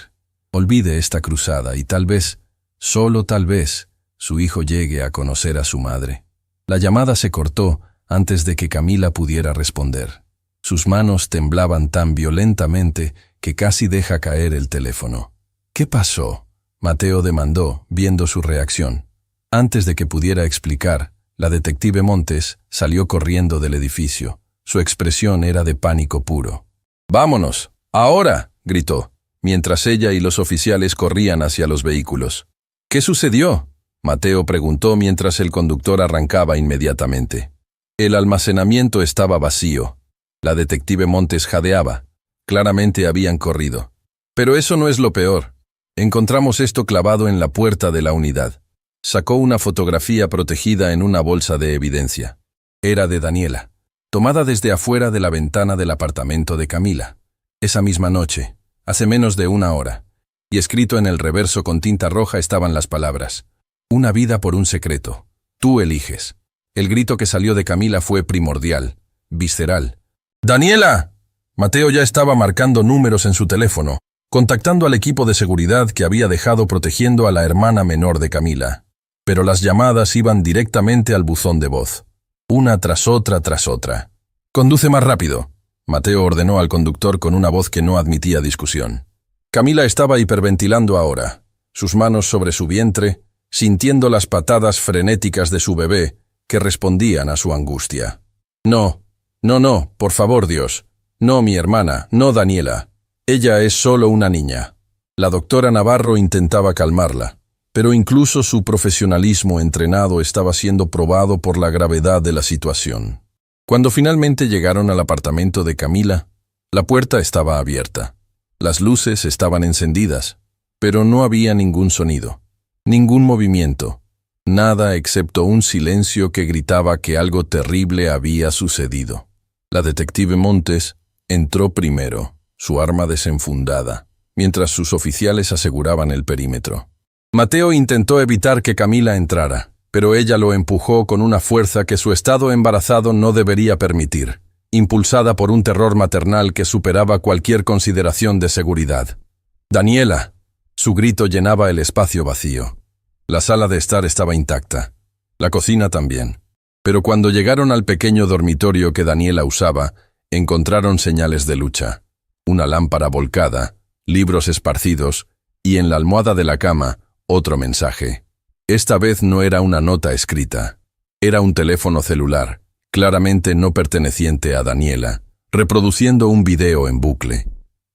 Olvide esta cruzada y tal vez, solo tal vez, su hijo llegue a conocer a su madre». La llamada se cortó antes de que Camila pudiera responder. Sus manos temblaban tan violentamente que casi deja caer el teléfono. «¿Qué pasó?», Mateo demandó, viendo su reacción. Antes de que pudiera explicar, la detective Montes salió corriendo del edificio. Su expresión era de pánico puro. «¡Vámonos! ¡Ahora!», gritó, mientras ella y los oficiales corrían hacia los vehículos. «¿Qué sucedió?», Mateo preguntó mientras el conductor arrancaba inmediatamente. El almacenamiento estaba vacío. La detective Montes jadeaba. Claramente habían corrido. «Pero eso no es lo peor. Encontramos esto clavado en la puerta de la unidad». Sacó una fotografía protegida en una bolsa de evidencia. Era de Daniela, tomada desde afuera de la ventana del apartamento de Camila. Esa misma noche, hace menos de 1 hora, y escrito en el reverso con tinta roja estaban las palabras: «Una vida por un secreto. Tú eliges». El grito que salió de Camila fue primordial, visceral. «¡Daniela!». Mateo ya estaba marcando números en su teléfono, contactando al equipo de seguridad que había dejado protegiendo a la hermana menor de Camila. Pero las llamadas iban directamente al buzón de voz, una tras otra tras otra. «Conduce más rápido», Mateo ordenó al conductor con una voz que no admitía discusión. Camila estaba hiperventilando ahora, sus manos sobre su vientre, sintiendo las patadas frenéticas de su bebé que respondían a su angustia. «No, no, no, por favor, Dios. No, mi hermana, no, Daniela. Ella es solo una niña». La doctora Navarro intentaba calmarla, pero incluso su profesionalismo entrenado estaba siendo probado por la gravedad de la situación. Cuando finalmente llegaron al apartamento de Camila, la puerta estaba abierta. Las luces estaban encendidas, pero no había ningún sonido, ningún movimiento, nada excepto un silencio que gritaba que algo terrible había sucedido. La detective Montes entró primero, su arma desenfundada, mientras sus oficiales aseguraban el perímetro. Mateo intentó evitar que Camila entrara, pero ella lo empujó con una fuerza que su estado embarazado no debería permitir, impulsada por un terror maternal que superaba cualquier consideración de seguridad. «¡Daniela!». Su grito llenaba el espacio vacío. La sala de estar estaba intacta, la cocina también. Pero cuando llegaron al pequeño dormitorio que Daniela usaba, encontraron señales de lucha. Una lámpara volcada, libros esparcidos, y en la almohada de la cama, otro mensaje. Esta vez no era una nota escrita. Era un teléfono celular, claramente no perteneciente a Daniela, reproduciendo un video en bucle.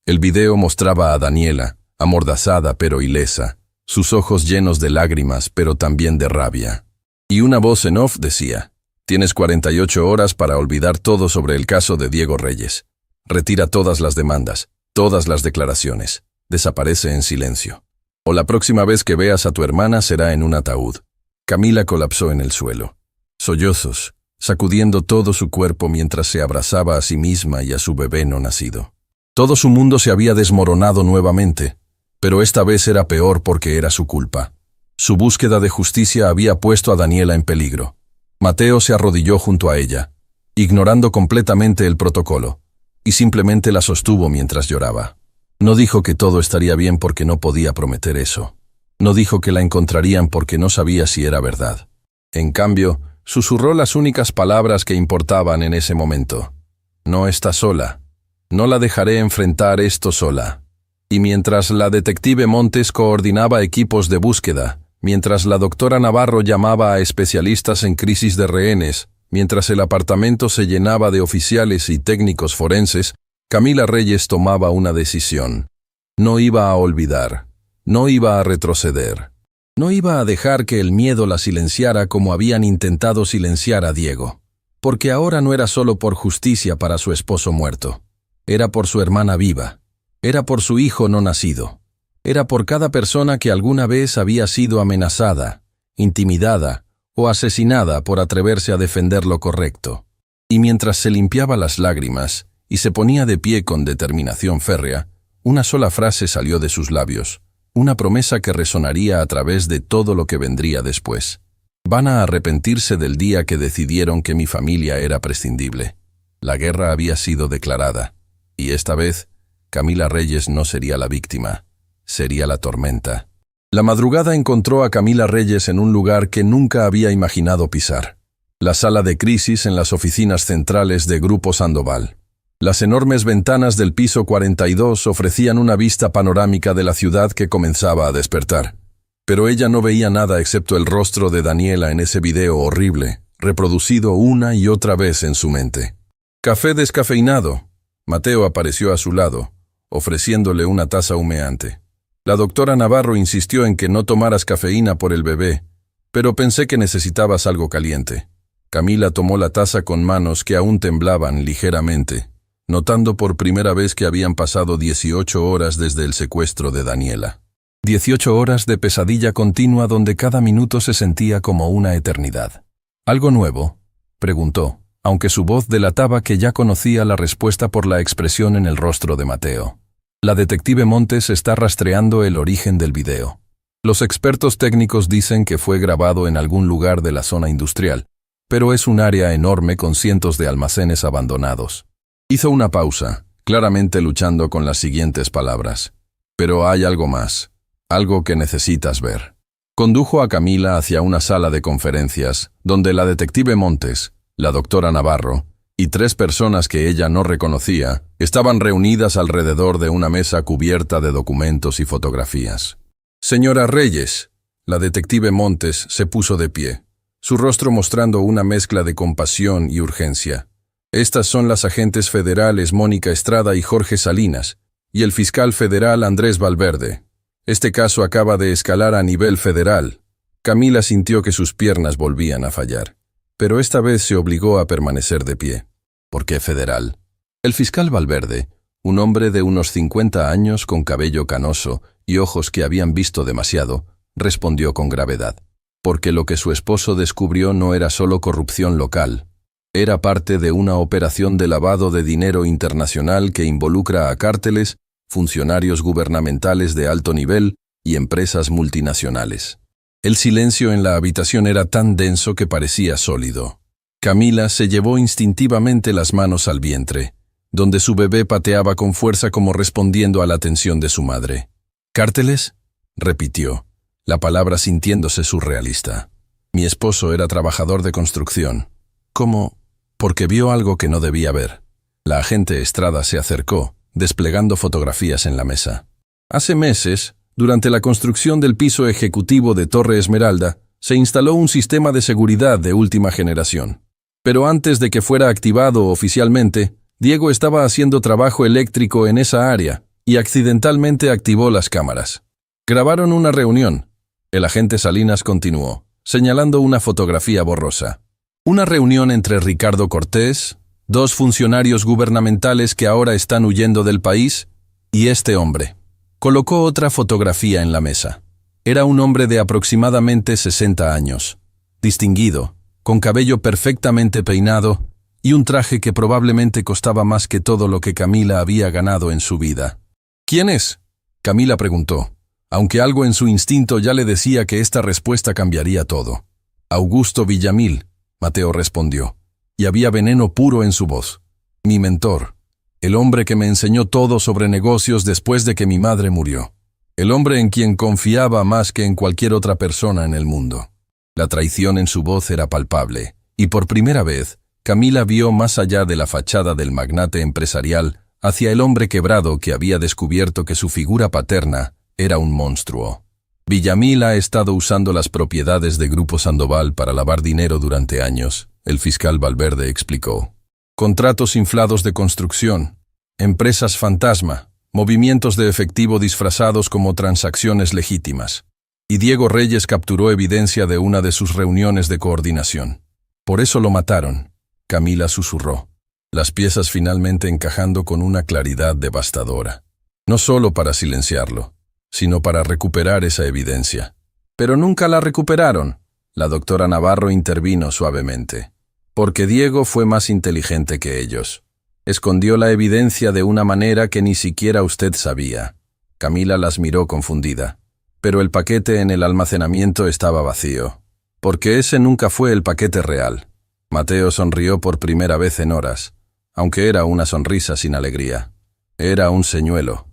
El video mostraba a Daniela, amordazada pero ilesa, sus ojos llenos de lágrimas, pero también de rabia. Y una voz en off decía: «Tienes 48 horas para olvidar todo sobre el caso de Diego Reyes. Retira todas las demandas, todas las declaraciones. Desaparece en silencio. O la próxima vez que veas a tu hermana será en un ataúd». Camila colapsó en el suelo. Sollozos, sacudiendo todo su cuerpo mientras se abrazaba a sí misma y a su bebé no nacido. Todo su mundo se había desmoronado nuevamente, pero esta vez era peor porque era su culpa. Su búsqueda de justicia había puesto a Daniela en peligro. Mateo se arrodilló junto a ella, ignorando completamente el protocolo, y simplemente la sostuvo mientras lloraba. No dijo que todo estaría bien porque no podía prometer eso. No dijo que la encontrarían porque no sabía si era verdad. En cambio, susurró las únicas palabras que importaban en ese momento. «No está sola. No la dejaré enfrentar esto sola». Y mientras la detective Montes coordinaba equipos de búsqueda, mientras la doctora Navarro llamaba a especialistas en crisis de rehenes, mientras el apartamento se llenaba de oficiales y técnicos forenses, Camila Reyes tomaba una decisión. No iba a olvidar. No iba a retroceder. No iba a dejar que el miedo la silenciara como habían intentado silenciar a Diego. Porque ahora no era solo por justicia para su esposo muerto. Era por su hermana viva. Era por su hijo no nacido. Era por cada persona que alguna vez había sido amenazada, intimidada o asesinada por atreverse a defender lo correcto. Y mientras se limpiaba las lágrimas y se ponía de pie con determinación férrea, una sola frase salió de sus labios, una promesa que resonaría a través de todo lo que vendría después. «Van a arrepentirse del día que decidieron que mi familia era prescindible». La guerra había sido declarada, y esta vez Camila Reyes no sería la víctima, sería la tormenta. La madrugada encontró a Camila Reyes en un lugar que nunca había imaginado pisar. La sala de crisis en las oficinas centrales de Grupo Sandoval. Las enormes ventanas del piso 42 ofrecían una vista panorámica de la ciudad que comenzaba a despertar. Pero ella no veía nada excepto el rostro de Daniela en ese video horrible, reproducido una y otra vez en su mente. «Café descafeinado». Mateo apareció a su lado, ofreciéndole una taza humeante. «La doctora Navarro insistió en que no tomaras cafeína por el bebé, pero pensé que necesitabas algo caliente». Camila tomó la taza con manos que aún temblaban ligeramente, notando por primera vez que habían pasado 18 horas desde el secuestro de Daniela. 18 horas de pesadilla continua donde cada minuto se sentía como una eternidad. «¿Algo nuevo?», preguntó, aunque su voz delataba que ya conocía la respuesta por la expresión en el rostro de Mateo. La detective Montes está rastreando el origen del video. Los expertos técnicos dicen que fue grabado en algún lugar de la zona industrial, pero es un área enorme con cientos de almacenes abandonados. Hizo una pausa, claramente luchando con las siguientes palabras. «Pero hay algo más, algo que necesitas ver». Condujo a Camila hacia una sala de conferencias, donde la detective Montes, la doctora Navarro y 3 personas que ella no reconocía estaban reunidas alrededor de una mesa cubierta de documentos y fotografías. «Señora Reyes», la detective Montes se puso de pie, su rostro mostrando una mezcla de compasión y urgencia. «Estas son las agentes federales Mónica Estrada y Jorge Salinas, y el fiscal federal Andrés Valverde. Este caso acaba de escalar a nivel federal». Camila sintió que sus piernas volvían a fallar, pero esta vez se obligó a permanecer de pie. «¿Por qué federal?». El fiscal Valverde, un hombre de unos 50 años con cabello canoso y ojos que habían visto demasiado, respondió con gravedad. Porque lo que su esposo descubrió no era solo corrupción local. Era parte de una operación de lavado de dinero internacional que involucra a cárteles, funcionarios gubernamentales de alto nivel y empresas multinacionales. El silencio en la habitación era tan denso que parecía sólido. Camila se llevó instintivamente las manos al vientre, donde su bebé pateaba con fuerza como respondiendo a la atención de su madre. «¿Cárteles?», repitió, la palabra sintiéndose surrealista. «Mi esposo era trabajador de construcción». «¿Cómo?». «Porque vio algo que no debía ver». La agente Estrada se acercó, desplegando fotografías en la mesa. «Hace meses, durante la construcción del piso ejecutivo de Torre Esmeralda, se instaló un sistema de seguridad de última generación. Pero antes de que fuera activado oficialmente, Diego estaba haciendo trabajo eléctrico en esa área y accidentalmente activó las cámaras». Grabaron una reunión. El agente Salinas continuó, señalando una fotografía borrosa. Una reunión entre Ricardo Cortés, dos funcionarios gubernamentales que ahora están huyendo del país, y este hombre. Colocó otra fotografía en la mesa. Era un hombre de aproximadamente 60 años, distinguido, con cabello perfectamente peinado y un traje que probablemente costaba más que todo lo que Camila había ganado en su vida. ¿Quién es?, Camila preguntó, aunque algo en su instinto ya le decía que esta respuesta cambiaría todo. Augusto Villamil, Mateo respondió, y había veneno puro en su voz. Mi mentor, el hombre que me enseñó todo sobre negocios después de que mi madre murió. El hombre en quien confiaba más que en cualquier otra persona en el mundo. La traición en su voz era palpable, y por primera vez, Camila vio más allá de la fachada del magnate empresarial hacia el hombre quebrado que había descubierto que su figura paterna era un monstruo. Villamil ha estado usando las propiedades de Grupo Sandoval para lavar dinero durante años, el fiscal Valverde explicó. Contratos inflados de construcción, empresas fantasma, movimientos de efectivo disfrazados como transacciones legítimas. Y Diego Reyes capturó evidencia de una de sus reuniones de coordinación. Por eso lo mataron, Camila susurró, las piezas finalmente encajando con una claridad devastadora. No solo para silenciarlo, sino para recuperar esa evidencia. Pero nunca la recuperaron. La doctora Navarro intervino suavemente. Porque Diego fue más inteligente que ellos. Escondió la evidencia de una manera que ni siquiera usted sabía. Camila las miró confundida. Pero el paquete en el almacenamiento estaba vacío. Porque ese nunca fue el paquete real. Mateo sonrió por primera vez en horas, aunque era una sonrisa sin alegría. Era un señuelo.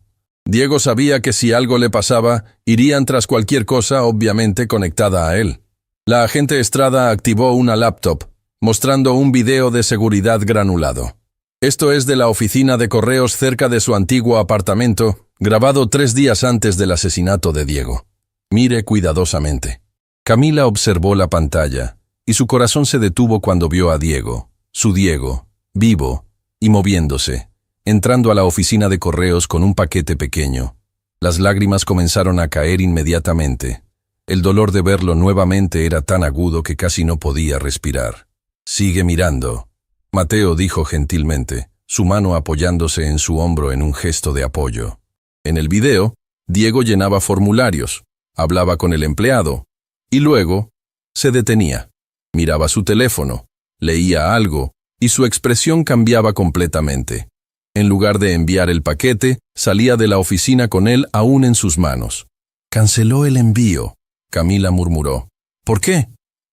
Diego sabía que si algo le pasaba, irían tras cualquier cosa obviamente conectada a él. La agente Estrada activó una laptop, mostrando un video de seguridad granulado. Esto es de la oficina de correos cerca de su antiguo apartamento, grabado 3 días antes del asesinato de Diego. Mire cuidadosamente. Camila observó la pantalla, y su corazón se detuvo cuando vio a Diego, su Diego, vivo y moviéndose, entrando a la oficina de correos con un paquete pequeño. Las lágrimas comenzaron a caer inmediatamente. El dolor de verlo nuevamente era tan agudo que casi no podía respirar. Sigue mirando, Mateo dijo gentilmente, su mano apoyándose en su hombro en un gesto de apoyo. En el video, Diego llenaba formularios, hablaba con el empleado, y luego se detenía. Miraba su teléfono, leía algo, y su expresión cambiaba completamente. En lugar de enviar el paquete, salía de la oficina con él aún en sus manos. Canceló el envío, Camila murmuró. ¿Por qué?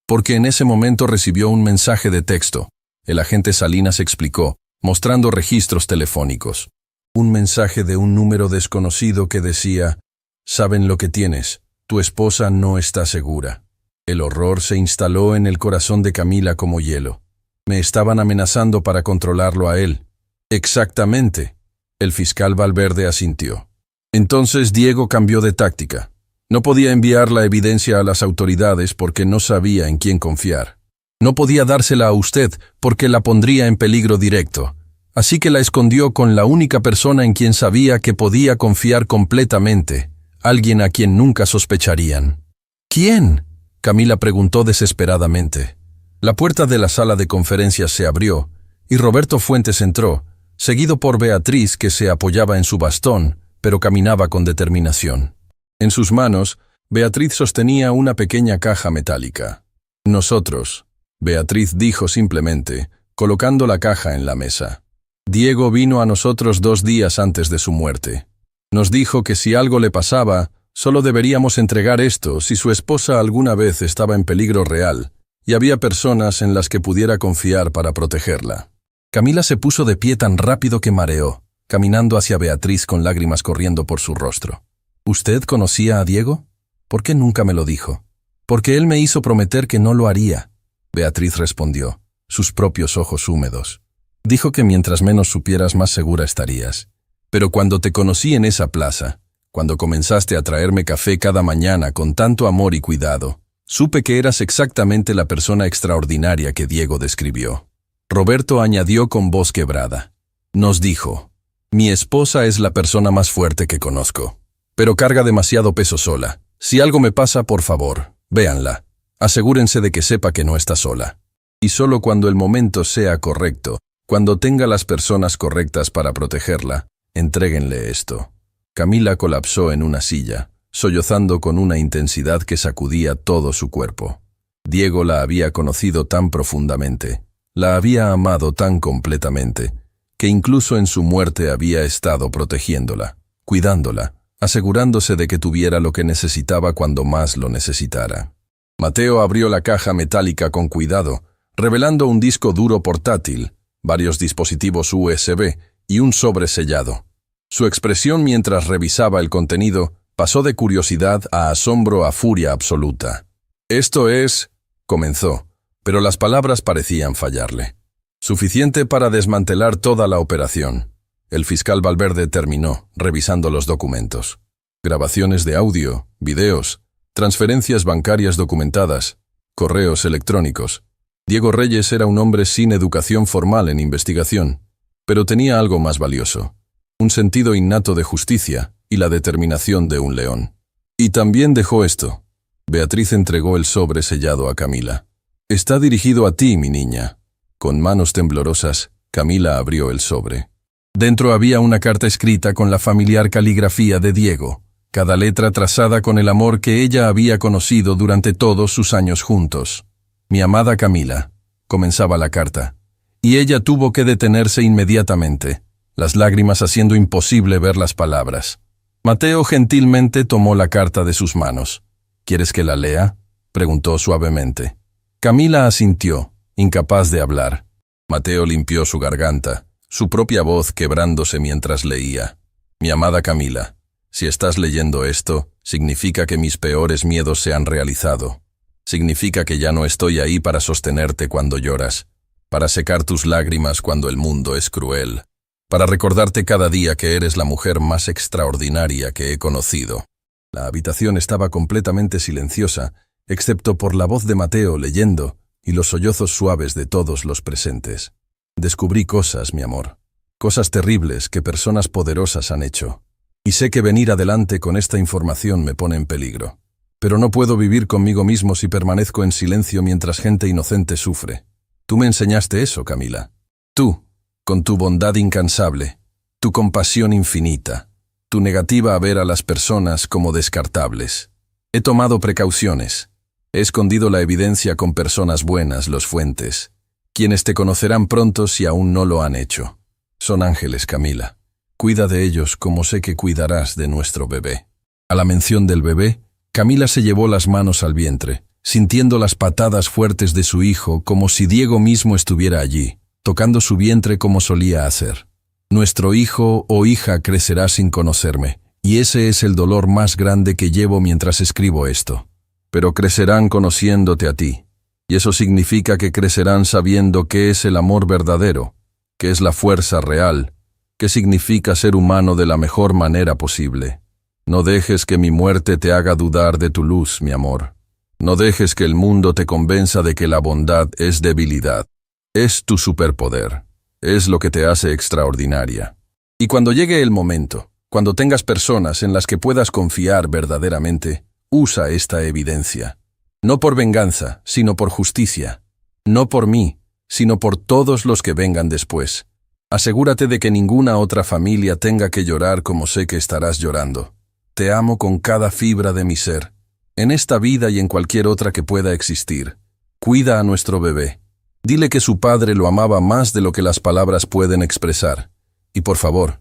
Porque en ese momento recibió un mensaje de texto. El agente Salinas explicó, mostrando registros telefónicos. Un mensaje de un número desconocido que decía, «Saben lo que tienes, tu esposa no está segura». El horror se instaló en el corazón de Camila como hielo. Me estaban amenazando para controlarlo a él. Exactamente. El fiscal Valverde asintió. Entonces Diego cambió de táctica. No podía enviar la evidencia a las autoridades porque no sabía en quién confiar. No podía dársela a usted porque la pondría en peligro directo. Así que la escondió con la única persona en quien sabía que podía confiar completamente, alguien a quien nunca sospecharían. ¿Quién?, Camila preguntó desesperadamente. La puerta de la sala de conferencias se abrió y Roberto Fuentes entró, seguido por Beatriz que se apoyaba en su bastón, pero caminaba con determinación. En sus manos, Beatriz sostenía una pequeña caja metálica. Nosotros, Beatriz dijo simplemente, colocando la caja en la mesa. Diego vino a nosotros 2 días antes de su muerte. Nos dijo que si algo le pasaba, solo deberíamos entregar esto si su esposa alguna vez estaba en peligro real, y había personas en las que pudiera confiar para protegerla. Camila se puso de pie tan rápido que mareó, caminando hacia Beatriz con lágrimas corriendo por su rostro. ¿Usted conocía a Diego? ¿Por qué nunca me lo dijo? Porque él me hizo prometer que no lo haría. Beatriz respondió, sus propios ojos húmedos. Dijo que mientras menos supieras más segura estarías. Pero cuando te conocí en esa plaza, cuando comenzaste a traerme café cada mañana con tanto amor y cuidado, supe que eras exactamente la persona extraordinaria que Diego describió. Roberto añadió con voz quebrada. Nos dijo, mi esposa es la persona más fuerte que conozco. Pero carga demasiado peso sola. Si algo me pasa, por favor, véanla. Asegúrense de que sepa que no está sola. Y solo cuando el momento sea correcto, cuando tenga las personas correctas para protegerla, entréguenle esto. Camila colapsó en una silla, sollozando con una intensidad que sacudía todo su cuerpo. Diego la había conocido tan profundamente, la había amado tan completamente, que incluso en su muerte había estado protegiéndola, cuidándola, asegurándose de que tuviera lo que necesitaba cuando más lo necesitara. Mateo abrió la caja metálica con cuidado, revelando un disco duro portátil, varios dispositivos USB y un sobre sellado. Su expresión mientras revisaba el contenido pasó de curiosidad a asombro a furia absoluta. «Esto es», comenzó, pero las palabras parecían fallarle. «Suficiente para desmantelar toda la operación». El fiscal Valverde terminó, revisando los documentos. Grabaciones de audio, videos, transferencias bancarias documentadas, correos electrónicos. Diego Reyes era un hombre sin educación formal en investigación, pero tenía algo más valioso: un sentido innato de justicia y la determinación de un león. Y también dejó esto. Beatriz entregó el sobre sellado a Camila. «Está dirigido a ti, mi niña». Con manos temblorosas, Camila abrió el sobre. Dentro había una carta escrita con la familiar caligrafía de Diego, cada letra trazada con el amor que ella había conocido durante todos sus años juntos. «Mi amada Camila», comenzaba la carta, y ella tuvo que detenerse inmediatamente, las lágrimas haciendo imposible ver las palabras. Mateo gentilmente tomó la carta de sus manos. «¿Quieres que la lea?», preguntó suavemente. Camila asintió, incapaz de hablar. Mateo limpió su garganta, su propia voz quebrándose mientras leía. «Mi amada Camila, si estás leyendo esto, significa que mis peores miedos se han realizado. Significa que ya no estoy ahí para sostenerte cuando lloras, para secar tus lágrimas cuando el mundo es cruel, para recordarte cada día que eres la mujer más extraordinaria que he conocido». La habitación estaba completamente silenciosa, excepto por la voz de Mateo leyendo y los sollozos suaves de todos los presentes. «Descubrí cosas, mi amor, cosas terribles que personas poderosas han hecho. Y sé que venir adelante con esta información me pone en peligro. Pero no puedo vivir conmigo mismo si permanezco en silencio mientras gente inocente sufre. Tú me enseñaste eso, Camila. Tú, con tu bondad incansable, tu compasión infinita, tu negativa a ver a las personas como descartables. He tomado precauciones. He escondido la evidencia con personas buenas, los Fuentes, quienes te conocerán pronto si aún no lo han hecho. Son ángeles, Camila. Cuida de ellos como sé que cuidarás de nuestro bebé». A la mención del bebé, Camila se llevó las manos al vientre, sintiendo las patadas fuertes de su hijo como si Diego mismo estuviera allí, tocando su vientre como solía hacer. «Nuestro hijo o hija crecerá sin conocerme, y ese es el dolor más grande que llevo mientras escribo esto. Pero crecerán conociéndote a ti, y eso significa que crecerán sabiendo qué es el amor verdadero, qué es la fuerza real, qué significa ser humano de la mejor manera posible. No dejes que mi muerte te haga dudar de tu luz, mi amor. No dejes que el mundo te convenza de que la bondad es debilidad. Es tu superpoder. Es lo que te hace extraordinaria. Y cuando llegue el momento, cuando tengas personas en las que puedas confiar verdaderamente, usa esta evidencia. No por venganza, sino por justicia. No por mí, sino por todos los que vengan después. Asegúrate de que ninguna otra familia tenga que llorar como sé que estarás llorando. Te amo con cada fibra de mi ser, en esta vida y en cualquier otra que pueda existir. Cuida a nuestro bebé. Dile que su padre lo amaba más de lo que las palabras pueden expresar. Y por favor,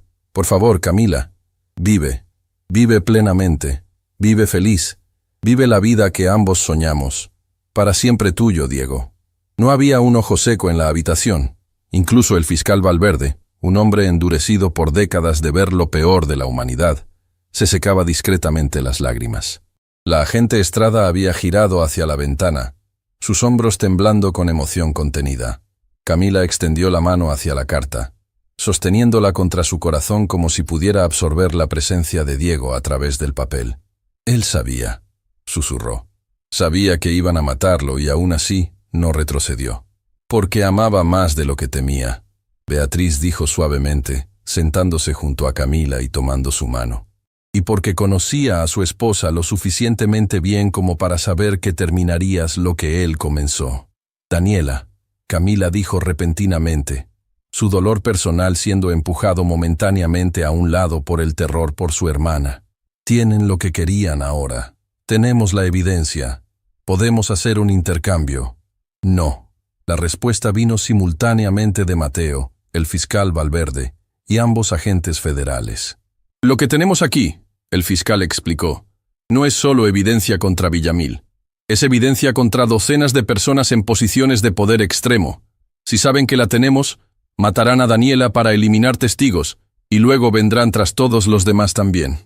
Camila, vive plenamente, vive feliz, vive la vida que ambos soñamos. Para siempre tuyo, Diego». No había un ojo seco en la habitación. Incluso el fiscal Valverde, un hombre endurecido por décadas de ver lo peor de la humanidad, se secaba discretamente las lágrimas. La agente Estrada había girado hacia la ventana, sus hombros temblando con emoción contenida. Camila extendió la mano hacia la carta, sosteniéndola contra su corazón como si pudiera absorber la presencia de Diego a través del papel. «Él sabía», susurró. «Sabía que iban a matarlo y aún así no retrocedió. Porque amaba más de lo que temía», Beatriz dijo suavemente, sentándose junto a Camila y tomando su mano. y porque conocía a su esposa lo suficientemente bien como para saber que terminarías lo que él comenzó. Daniela, Camila dijo repentinamente, su dolor personal siendo empujado momentáneamente a un lado por el terror por su hermana. Tienen lo que querían ahora. Tenemos la evidencia. ¿Podemos hacer un intercambio? No. La respuesta vino simultáneamente de Mateo, el fiscal Valverde, y ambos agentes federales. Lo que tenemos aquí, el fiscal explicó, no es solo evidencia contra Villamil. Es evidencia contra docenas de personas en posiciones de poder extremo. Si saben que la tenemos, matarán a Daniela para eliminar testigos, y luego vendrán tras todos los demás también.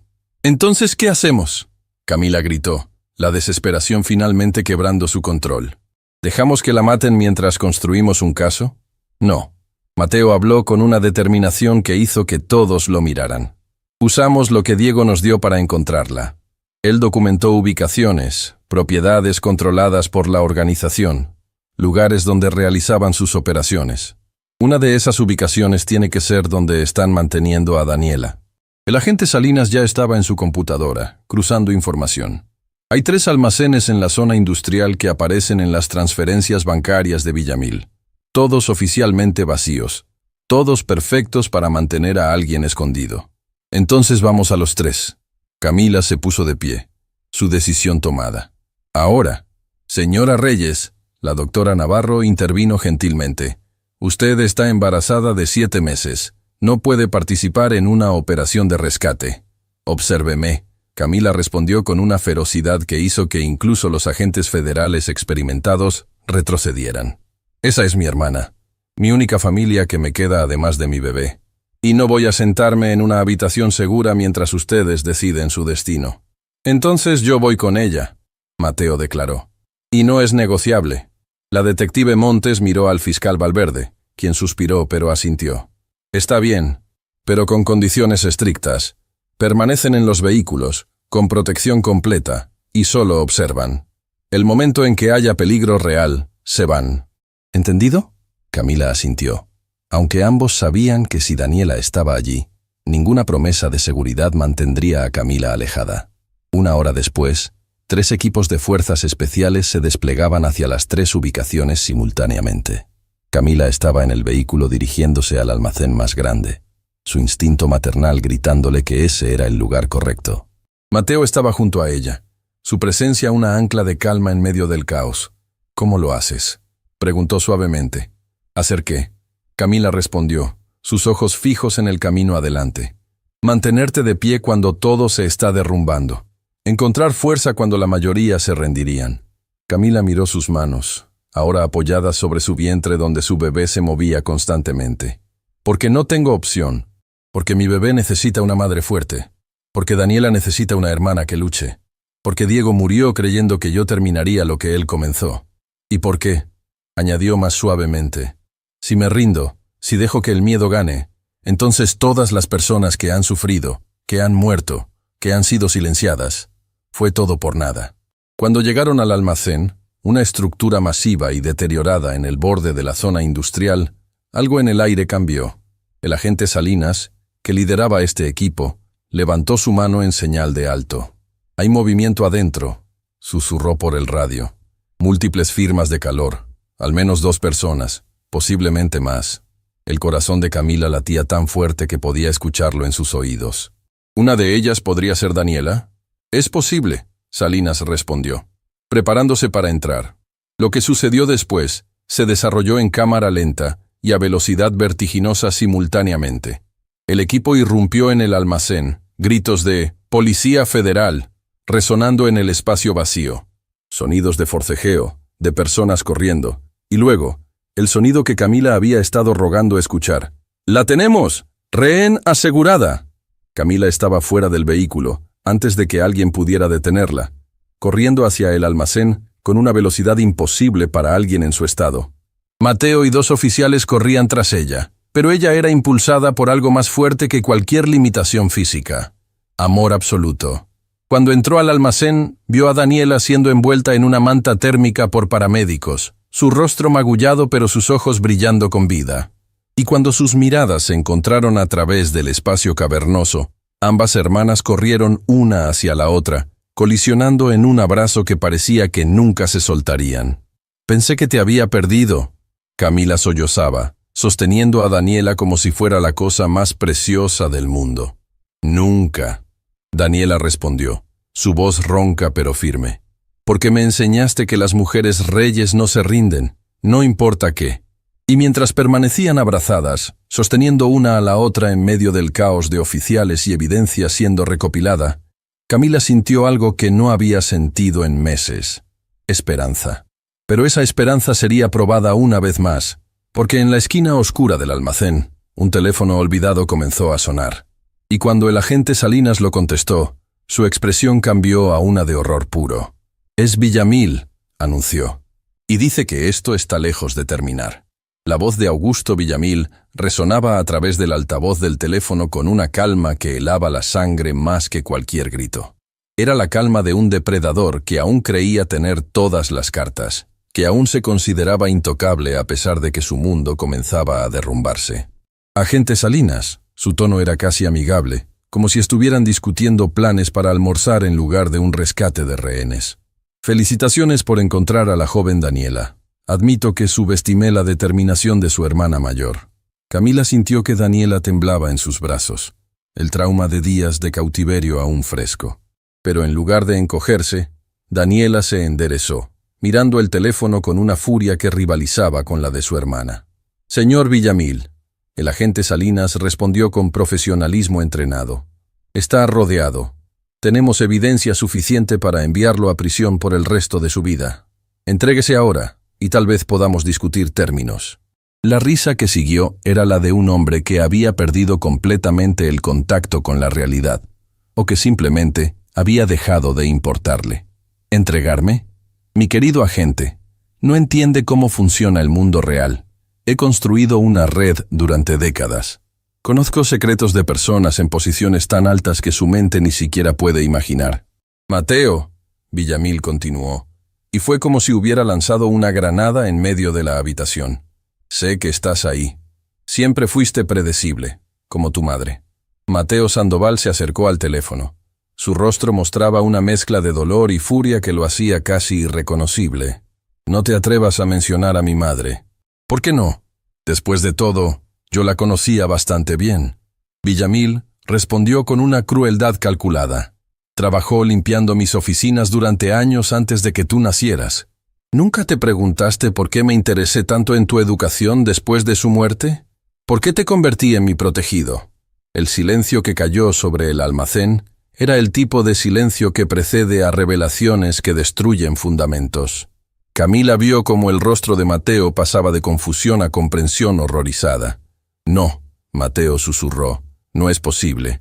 «¿Entonces qué hacemos?», Camila gritó, la desesperación finalmente quebrando su control. ¿Dejamos que la maten mientras construimos un caso? No. Mateo habló con una determinación que hizo que todos lo miraran. Usamos lo que Diego nos dio para encontrarla. Él documentó ubicaciones, propiedades controladas por la organización, lugares donde realizaban sus operaciones. Una de esas ubicaciones tiene que ser donde están manteniendo a Daniela. El agente Salinas ya estaba en su computadora, cruzando información. Hay 3 almacenes en la zona industrial que aparecen en las transferencias bancarias de Villamil. Todos oficialmente vacíos. Todos perfectos para mantener a alguien escondido. Entonces vamos a los 3. Camila se puso de pie. Su decisión tomada. Ahora, señora Reyes, la doctora Navarro intervino gentilmente. Usted está embarazada de 7 meses. No puede participar en una operación de rescate. Obsérveme. Camila respondió con una ferocidad que hizo que incluso los agentes federales experimentados retrocedieran. Esa es mi hermana, mi única familia que me queda además de mi bebé. Y no voy a sentarme en una habitación segura mientras ustedes deciden su destino. Entonces yo voy con ella, Mateo declaró. Y no es negociable. La detective Montes miró al fiscal Valverde, quien suspiró pero asintió. Está bien, pero con condiciones estrictas. Permanecen en los vehículos, con protección completa, y solo observan. El momento en que haya peligro real, se van. ¿Entendido? Camila asintió. Aunque ambos sabían que si Daniela estaba allí, ninguna promesa de seguridad mantendría a Camila alejada. 1 hora después, 3 equipos de fuerzas especiales se desplegaban hacia las 3 ubicaciones simultáneamente. Camila estaba en el vehículo dirigiéndose al almacén más grande, su instinto maternal gritándole que ese era el lugar correcto. Mateo estaba junto a ella, su presencia una ancla de calma en medio del caos. «¿Cómo lo haces?», preguntó suavemente. «¿Hacer qué?», Camila respondió, sus ojos fijos en el camino adelante. «Mantenerte de pie cuando todo se está derrumbando. Encontrar fuerza cuando la mayoría se rendirían». Camila miró sus manos, ahora apoyadas sobre su vientre donde su bebé se movía constantemente. «Porque no tengo opción. Porque mi bebé necesita una madre fuerte. Porque Daniela necesita una hermana que luche. Porque Diego murió creyendo que yo terminaría lo que él comenzó. Y porque», añadió más suavemente, «si me rindo, si dejo que el miedo gane, entonces todas las personas que han sufrido, que han muerto, que han sido silenciadas, fue todo por nada». Cuando llegaron al almacén, una estructura masiva y deteriorada en el borde de la zona industrial, algo en el aire cambió. El agente Salinas, que lideraba este equipo, levantó su mano en señal de alto. «Hay movimiento adentro», susurró por el radio. «Múltiples firmas de calor, al menos 2 personas, posiblemente más». El corazón de Camila latía tan fuerte que podía escucharlo en sus oídos. «¿Una de ellas podría ser Daniela?» «Es posible», Salinas respondió, preparándose para entrar. Lo que sucedió después se desarrolló en cámara lenta y a velocidad vertiginosa simultáneamente. El equipo irrumpió en el almacén, gritos de «Policía Federal», resonando en el espacio vacío. Sonidos de forcejeo, de personas corriendo, y luego, el sonido que Camila había estado rogando escuchar. «¡La tenemos! ¡Rehén asegurada!». Camila estaba fuera del vehículo, antes de que alguien pudiera detenerla, corriendo hacia el almacén con una velocidad imposible para alguien en su estado. Mateo y 2 oficiales corrían tras ella, pero ella era impulsada por algo más fuerte que cualquier limitación física. Amor absoluto. Cuando entró al almacén, vio a Daniela siendo envuelta en una manta térmica por paramédicos, su rostro magullado pero sus ojos brillando con vida. Y cuando sus miradas se encontraron a través del espacio cavernoso, Ambas hermanas corrieron una hacia la otra, colisionando en un abrazo que parecía que nunca se soltarían. «Pensé que te había perdido», Camila sollozaba, sosteniendo a Daniela como si fuera la cosa más preciosa del mundo. «Nunca», Daniela respondió, su voz ronca pero firme. «Porque me enseñaste que las mujeres reyes no se rinden, no importa qué». Y mientras permanecían abrazadas, sosteniendo una a la otra en medio del caos de oficiales y evidencia siendo recopilada, Camila sintió algo que no había sentido en meses: esperanza. Pero esa esperanza sería probada una vez más, porque en la esquina oscura del almacén, un teléfono olvidado comenzó a sonar. Y cuando el agente Salinas lo contestó, su expresión cambió a una de horror puro. «Es Villamil», anunció, «y dice que esto está lejos de terminar». La voz de Augusto Villamil resonaba a través del altavoz del teléfono con una calma que helaba la sangre más que cualquier grito. Era la calma de un depredador que aún creía tener todas las cartas, que aún se consideraba intocable a pesar de que su mundo comenzaba a derrumbarse. «Agente Salinas», su tono era casi amigable, como si estuvieran discutiendo planes para almorzar en lugar de un rescate de rehenes. «Felicitaciones por encontrar a la joven Daniela. Admito que subestimé la determinación de su hermana mayor». Camila sintió que Daniela temblaba en sus brazos, el trauma de días de cautiverio aún fresco. Pero en lugar de encogerse, Daniela se enderezó, mirando el teléfono con una furia que rivalizaba con la de su hermana. «Señor Villamil», el agente Salinas respondió con profesionalismo entrenado, «está rodeado. Tenemos evidencia suficiente para enviarlo a prisión por el resto de su vida. Entréguese ahora, y tal vez podamos discutir términos». La risa que siguió era la de un hombre que había perdido completamente el contacto con la realidad, o que simplemente había dejado de importarle. «¿Entregarme? Mi querido agente, no entiende cómo funciona el mundo real. He construido una red durante décadas. Conozco secretos de personas en posiciones tan altas que su mente ni siquiera puede imaginar». «Mateo», Villamil continuó, y fue como si hubiera lanzado una granada en medio de la habitación. «Sé que estás ahí. Siempre fuiste predecible, como tu madre». Mateo Sandoval se acercó al teléfono. Su rostro mostraba una mezcla de dolor y furia que lo hacía casi irreconocible. «No te atrevas a mencionar a mi madre». «¿Por qué no? Después de todo, yo la conocía bastante bien». Villamil respondió con una crueldad calculada. «Trabajó limpiando mis oficinas durante años antes de que tú nacieras. ¿Nunca te preguntaste por qué me interesé tanto en tu educación después de su muerte? ¿Por qué te convertí en mi protegido?» El silencio que cayó sobre el almacén era el tipo de silencio que precede a revelaciones que destruyen fundamentos. Camila vio cómo el rostro de Mateo pasaba de confusión a comprensión horrorizada. «No», Mateo susurró, «no es posible».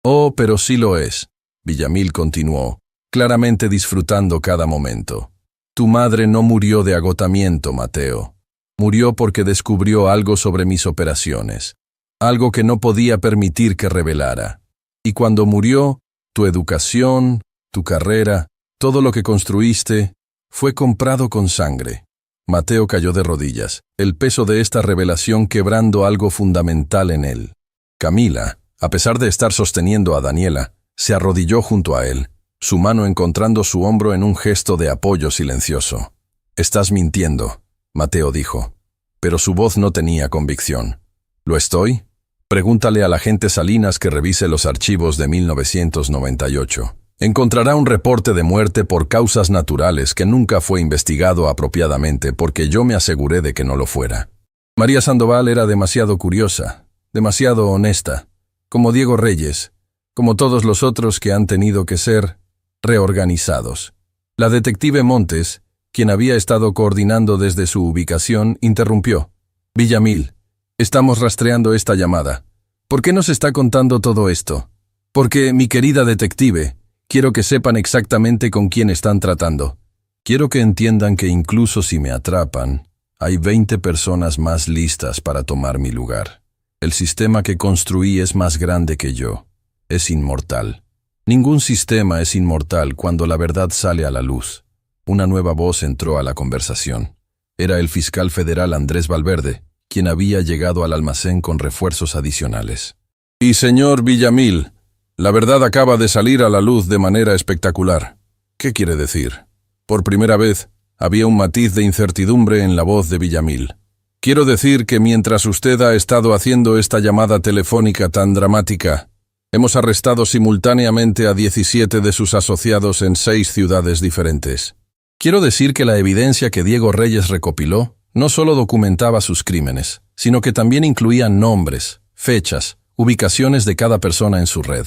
«Oh, pero sí lo es», Villamil continuó, claramente disfrutando cada momento. «Tu madre no murió de agotamiento, Mateo. Murió porque descubrió algo sobre mis operaciones, algo que no podía permitir que revelara. Y cuando murió, tu educación, tu carrera, todo lo que construiste, fue comprado con sangre». Mateo cayó de rodillas, el peso de esta revelación quebrando algo fundamental en él. Camila, a pesar de estar sosteniendo a Daniela, se arrodilló junto a él, su mano encontrando su hombro en un gesto de apoyo silencioso. «Estás mintiendo», Mateo dijo, pero su voz no tenía convicción. «¿Lo estoy? Pregúntale al agente Salinas que revise los archivos de 1998. Encontrará un reporte de muerte por causas naturales que nunca fue investigado apropiadamente porque yo me aseguré de que no lo fuera». María Sandoval era demasiado curiosa, demasiado honesta, como Diego Reyes, como todos los otros que han tenido que ser reorganizados. La detective Montes, quien había estado coordinando desde su ubicación, interrumpió. «Villamil, estamos rastreando esta llamada. ¿Por qué nos está contando todo esto? Porque, mi querida detective, quiero que sepan exactamente con quién están tratando. Quiero que entiendan que incluso si me atrapan, hay 20 personas más listas para tomar mi lugar. El sistema que construí es más grande que yo. Es inmortal. Ningún sistema es inmortal cuando la verdad sale a la luz». Una nueva voz entró a la conversación. Era el fiscal federal Andrés Valverde, quien había llegado al almacén con refuerzos adicionales. «Y señor Villamil, La verdad acaba de salir a la luz de manera espectacular. ¿Qué quiere decir? Por primera vez, había un matiz de incertidumbre en la voz de Villamil. Quiero decir que mientras usted ha estado haciendo esta llamada telefónica tan dramática, hemos arrestado simultáneamente a 17 de sus asociados en 6 ciudades diferentes. Quiero decir que la evidencia que Diego Reyes recopiló no solo documentaba sus crímenes, sino que también incluía nombres, fechas, ubicaciones de cada persona en su red.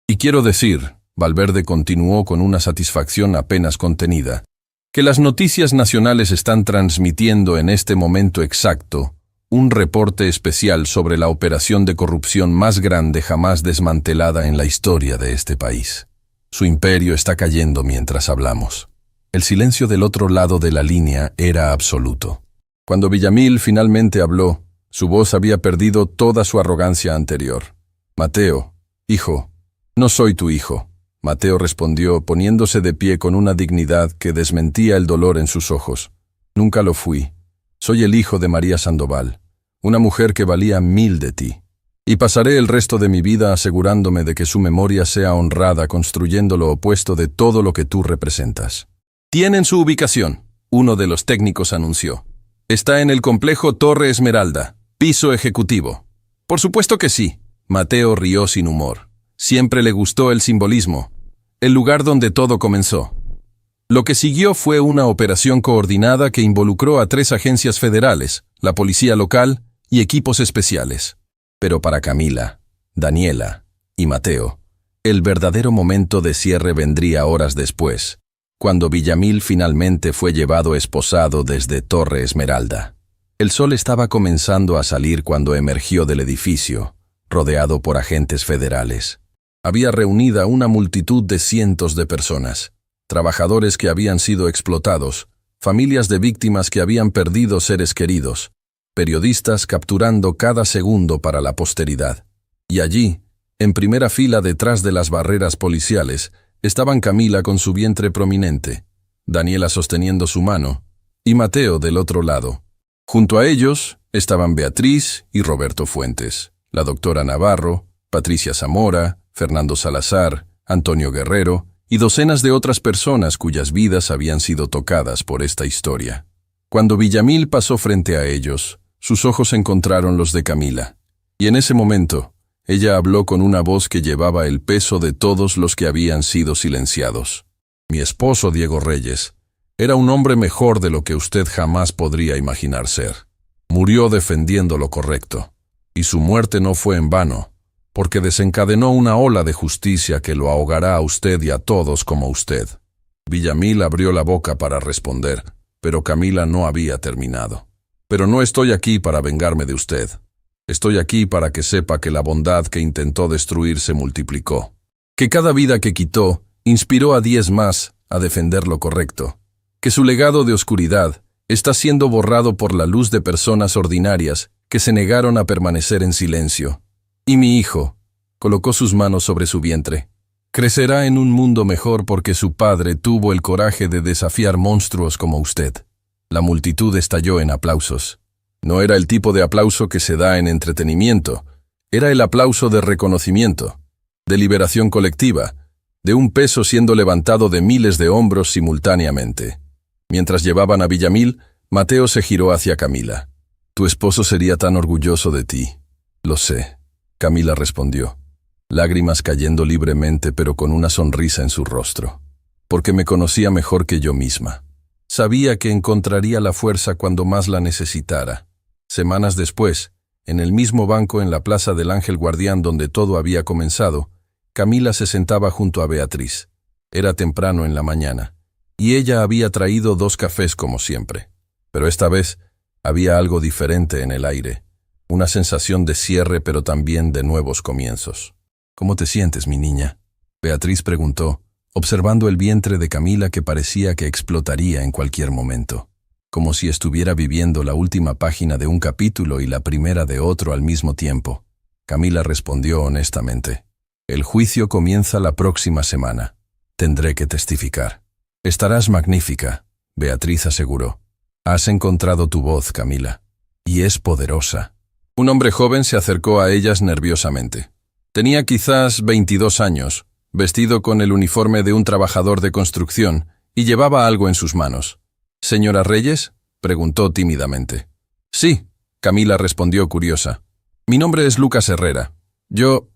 Y quiero decir, Valverde continuó con una satisfacción apenas contenida, que las noticias nacionales están transmitiendo en este momento exacto un reporte especial sobre la operación de corrupción más grande jamás desmantelada en la historia de este país. Su imperio está cayendo mientras hablamos. El silencio del otro lado de la línea era absoluto. Cuando Villamil finalmente habló, su voz había perdido toda su arrogancia anterior. Mateo, hijo, no soy tu hijo. Mateo respondió, poniéndose de pie con una dignidad que desmentía el dolor en sus ojos. Nunca lo fui. Soy el hijo de María Sandoval, una mujer que valía 1000 de ti. Y pasaré el resto de mi vida asegurándome de que su memoria sea honrada construyendo lo opuesto de todo lo que tú representas. Tienen su ubicación, uno de los técnicos anunció. Está en el complejo Torre Esmeralda, piso ejecutivo. Por supuesto que sí. Mateo rió sin humor. Siempre le gustó el simbolismo, el lugar donde todo comenzó. Lo que siguió fue una operación coordinada que involucró a 3 agencias federales, la policía local y equipos especiales. Pero para Camila, Daniela y Mateo, el verdadero momento de cierre vendría horas después, cuando Villamil finalmente fue llevado esposado desde Torre Esmeralda. El sol estaba comenzando a salir cuando emergió del edificio, rodeado por agentes federales. Había reunida una multitud de cientos de personas, trabajadores que habían sido explotados, familias de víctimas que habían perdido seres queridos, periodistas capturando cada segundo para la posteridad. Y allí, en primera fila detrás de las barreras policiales, estaban Camila con su vientre prominente, Daniela sosteniendo su mano, y Mateo del otro lado. Junto a ellos estaban Beatriz y Roberto Fuentes, la doctora Navarro, Patricia Zamora, Fernando Salazar, Antonio Guerrero y docenas de otras personas cuyas vidas habían sido tocadas por esta historia. Cuando Villamil pasó frente a ellos, sus ojos encontraron los de Camila, y en ese momento, ella habló con una voz que llevaba el peso de todos los que habían sido silenciados. Mi esposo, Diego Reyes, era un hombre mejor de lo que usted jamás podría imaginar ser. Murió defendiendo lo correcto, y su muerte no fue en vano, porque desencadenó una ola de justicia que lo ahogará a usted y a todos como usted. Villamil abrió la boca para responder, pero Camila no había terminado. Pero no estoy aquí para vengarme de usted. Estoy aquí para que sepa que la bondad que intentó destruir se multiplicó. Que cada vida que quitó inspiró a 10 más a defender lo correcto. Que su legado de oscuridad está siendo borrado por la luz de personas ordinarias que se negaron a permanecer en silencio. Y mi hijo, colocó sus manos sobre su vientre, crecerá en un mundo mejor porque su padre tuvo el coraje de desafiar monstruos como usted. La multitud estalló en aplausos. No era el tipo de aplauso que se da en entretenimiento, era el aplauso de reconocimiento, de liberación colectiva, de un peso siendo levantado de miles de hombros simultáneamente. Mientras llevaban a Villamil, Mateo se giró hacia Camila. Tu esposo sería tan orgulloso de ti. Lo sé. Camila respondió, lágrimas cayendo libremente pero con una sonrisa en su rostro, porque me conocía mejor que yo misma. Sabía que encontraría la fuerza cuando más la necesitara. Semanas después, en el mismo banco en la Plaza del Ángel Guardián donde todo había comenzado, Camila se sentaba junto a Beatriz. Era temprano en la mañana, y ella había traído 2 cafés como siempre. Pero esta vez había algo diferente en el aire. Una sensación de cierre pero también de nuevos comienzos. ¿Cómo te sientes, mi niña?, Beatriz preguntó, observando el vientre de Camila que parecía que explotaría en cualquier momento, como si estuviera viviendo la última página de un capítulo y la primera de otro al mismo tiempo. Camila respondió honestamente, el juicio comienza la próxima semana. Tendré que testificar. Estarás magnífica, Beatriz aseguró. Has encontrado tu voz, Camila, y es poderosa. Un hombre joven se acercó a ellas nerviosamente. Tenía quizás 22 años, vestido con el uniforme de un trabajador de construcción, y llevaba algo en sus manos. «¿Señora Reyes?», preguntó tímidamente. «Sí», Camila respondió curiosa. «Mi nombre es Lucas Herrera. Yo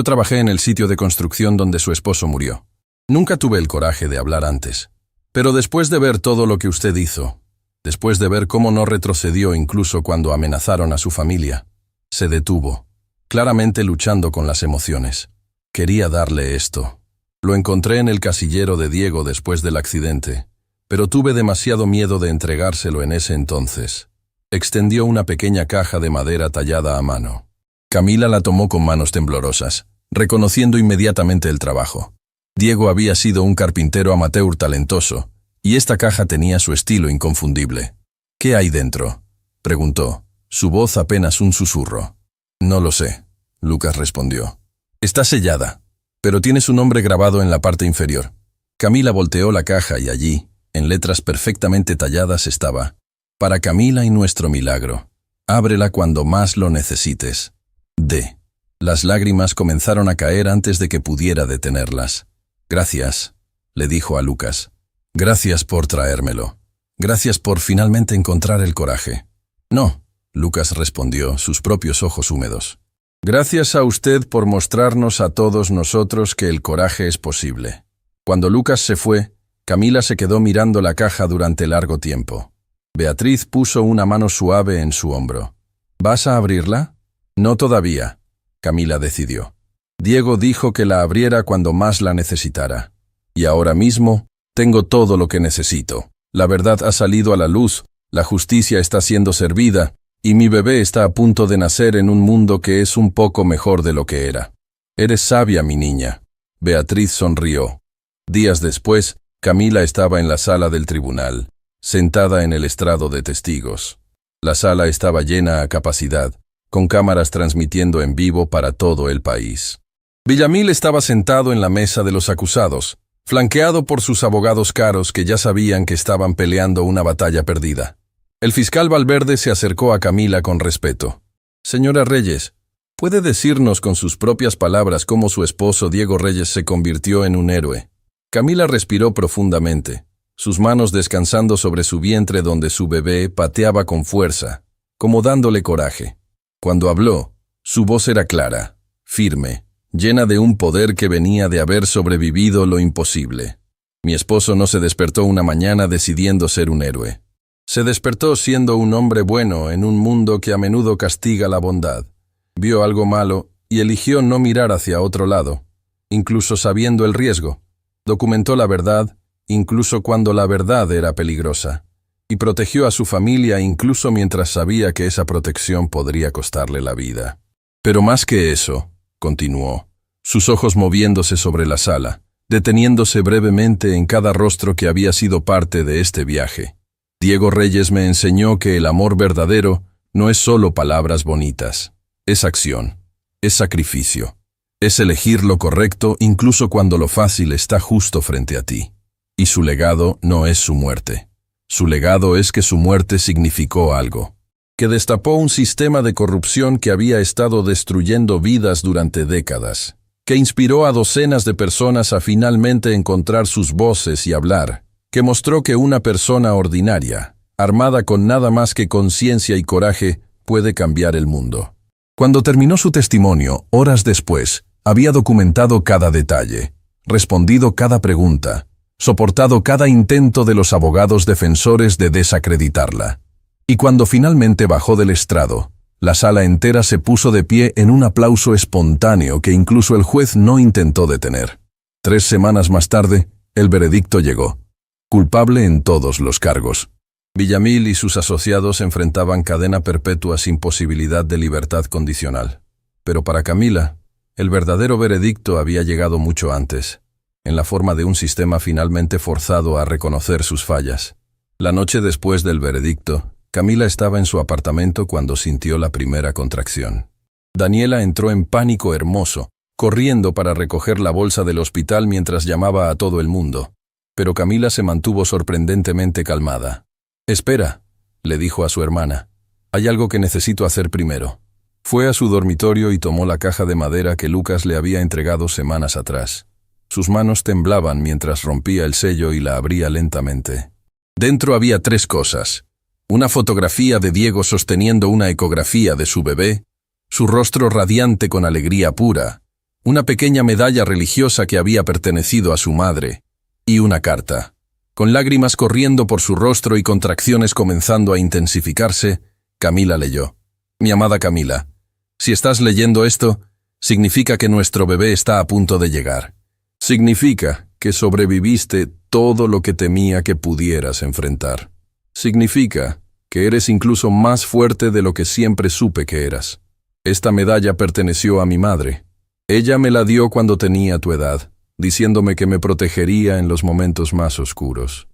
trabajé en el sitio de construcción donde su esposo murió. Nunca tuve el coraje de hablar antes. Pero después de ver todo lo que usted hizo, después de ver cómo no retrocedió incluso cuando amenazaron a su familia, se detuvo, claramente luchando con las emociones. Quería darle esto. Lo encontré en el casillero de Diego después del accidente, pero tuve demasiado miedo de entregárselo en ese entonces». Extendió una pequeña caja de madera tallada a mano. Camila la tomó con manos temblorosas, reconociendo inmediatamente el trabajo. Diego había sido un carpintero amateur talentoso, y esta caja tenía su estilo inconfundible. «¿Qué hay dentro?», preguntó, su voz apenas un susurro. «No lo sé», Lucas respondió. «Está sellada, pero tiene su nombre grabado en la parte inferior». Camila volteó la caja y allí, en letras perfectamente talladas, estaba: «Para Camila y nuestro milagro. Ábrela cuando más lo necesites. D». Las lágrimas comenzaron a caer antes de que pudiera detenerlas. «Gracias», le dijo a Lucas. «Gracias por traérmelo. Gracias por finalmente encontrar el coraje». «No», Lucas respondió, sus propios ojos húmedos. «Gracias a usted por mostrarnos a todos nosotros que el coraje es posible». Cuando Lucas se fue, Camila se quedó mirando la caja durante largo tiempo. Beatriz puso una mano suave en su hombro. «¿Vas a abrirla?». «No todavía», Camila decidió. «Diego dijo que la abriera cuando más la necesitara. Y ahora mismo tengo todo lo que necesito. La verdad ha salido a la luz, la justicia está siendo servida, y mi bebé está a punto de nacer en un mundo que es un poco mejor de lo que era. Eres sabia, mi niña». Beatriz sonrió. Días después, Camila estaba en la sala del tribunal, sentada en el estrado de testigos. La sala estaba llena a capacidad, con cámaras transmitiendo en vivo para todo el país. Villamil estaba sentado en la mesa de los acusados, flanqueado por sus abogados caros que ya sabían que estaban peleando una batalla perdida. El fiscal Valverde se acercó a Camila con respeto. «Señora Reyes, ¿puede decirnos con sus propias palabras cómo su esposo Diego Reyes se convirtió en un héroe?». Camila respiró profundamente, sus manos descansando sobre su vientre donde su bebé pateaba con fuerza, como dándole coraje. Cuando habló, su voz era clara, firme, llena de un poder que venía de haber sobrevivido lo imposible. «Mi esposo no se despertó una mañana decidiendo ser un héroe. Se despertó siendo un hombre bueno en un mundo que a menudo castiga la bondad. Vio algo malo y eligió no mirar hacia otro lado, incluso sabiendo el riesgo. Documentó la verdad, incluso cuando la verdad era peligrosa, y protegió a su familia incluso mientras sabía que esa protección podría costarle la vida. Pero más que eso», continuó, sus ojos moviéndose sobre la sala, deteniéndose brevemente en cada rostro que había sido parte de este viaje. «Diego Reyes me enseñó que el amor verdadero no es solo palabras bonitas, es acción, es sacrificio. Es elegir lo correcto incluso cuando lo fácil está justo frente a ti. Y su legado no es su muerte. Su legado es que su muerte significó algo, que destapó un sistema de corrupción que había estado destruyendo vidas durante décadas, que inspiró a docenas de personas a finalmente encontrar sus voces y hablar, que mostró que una persona ordinaria, armada con nada más que conciencia y coraje, puede cambiar el mundo». Cuando terminó su testimonio, horas después, había documentado cada detalle, respondido cada pregunta, soportado cada intento de los abogados defensores de desacreditarla. Y cuando finalmente bajó del estrado, la sala entera se puso de pie en un aplauso espontáneo que incluso el juez no intentó detener. 3 semanas más tarde, el veredicto llegó. Culpable en todos los cargos. Villamil y sus asociados enfrentaban cadena perpetua sin posibilidad de libertad condicional. Pero para Camila, el verdadero veredicto había llegado mucho antes, en la forma de un sistema finalmente forzado a reconocer sus fallas. La noche después del veredicto, Camila estaba en su apartamento cuando sintió la primera contracción. Daniela entró en pánico hermoso, corriendo para recoger la bolsa del hospital mientras llamaba a todo el mundo. Pero Camila se mantuvo sorprendentemente calmada. «Espera», le dijo a su hermana. «Hay algo que necesito hacer primero». Fue a su dormitorio y tomó la caja de madera que Lucas le había entregado semanas atrás. Sus manos temblaban mientras rompía el sello y la abría lentamente. Dentro había 3 cosas: una fotografía de Diego sosteniendo una ecografía de su bebé, su rostro radiante con alegría pura, una pequeña medalla religiosa que había pertenecido a su madre, y una carta. Con lágrimas corriendo por su rostro y contracciones comenzando a intensificarse, Camila leyó: Mi amada Camila, si estás leyendo esto, significa que nuestro bebé está a punto de llegar. Significa que sobreviviste todo lo que temía que pudieras enfrentar. Significa que eres incluso más fuerte de lo que siempre supe que eras. Esta medalla perteneció a mi madre. Ella me la dio cuando tenía tu edad, diciéndome que me protegería en los momentos más oscuros.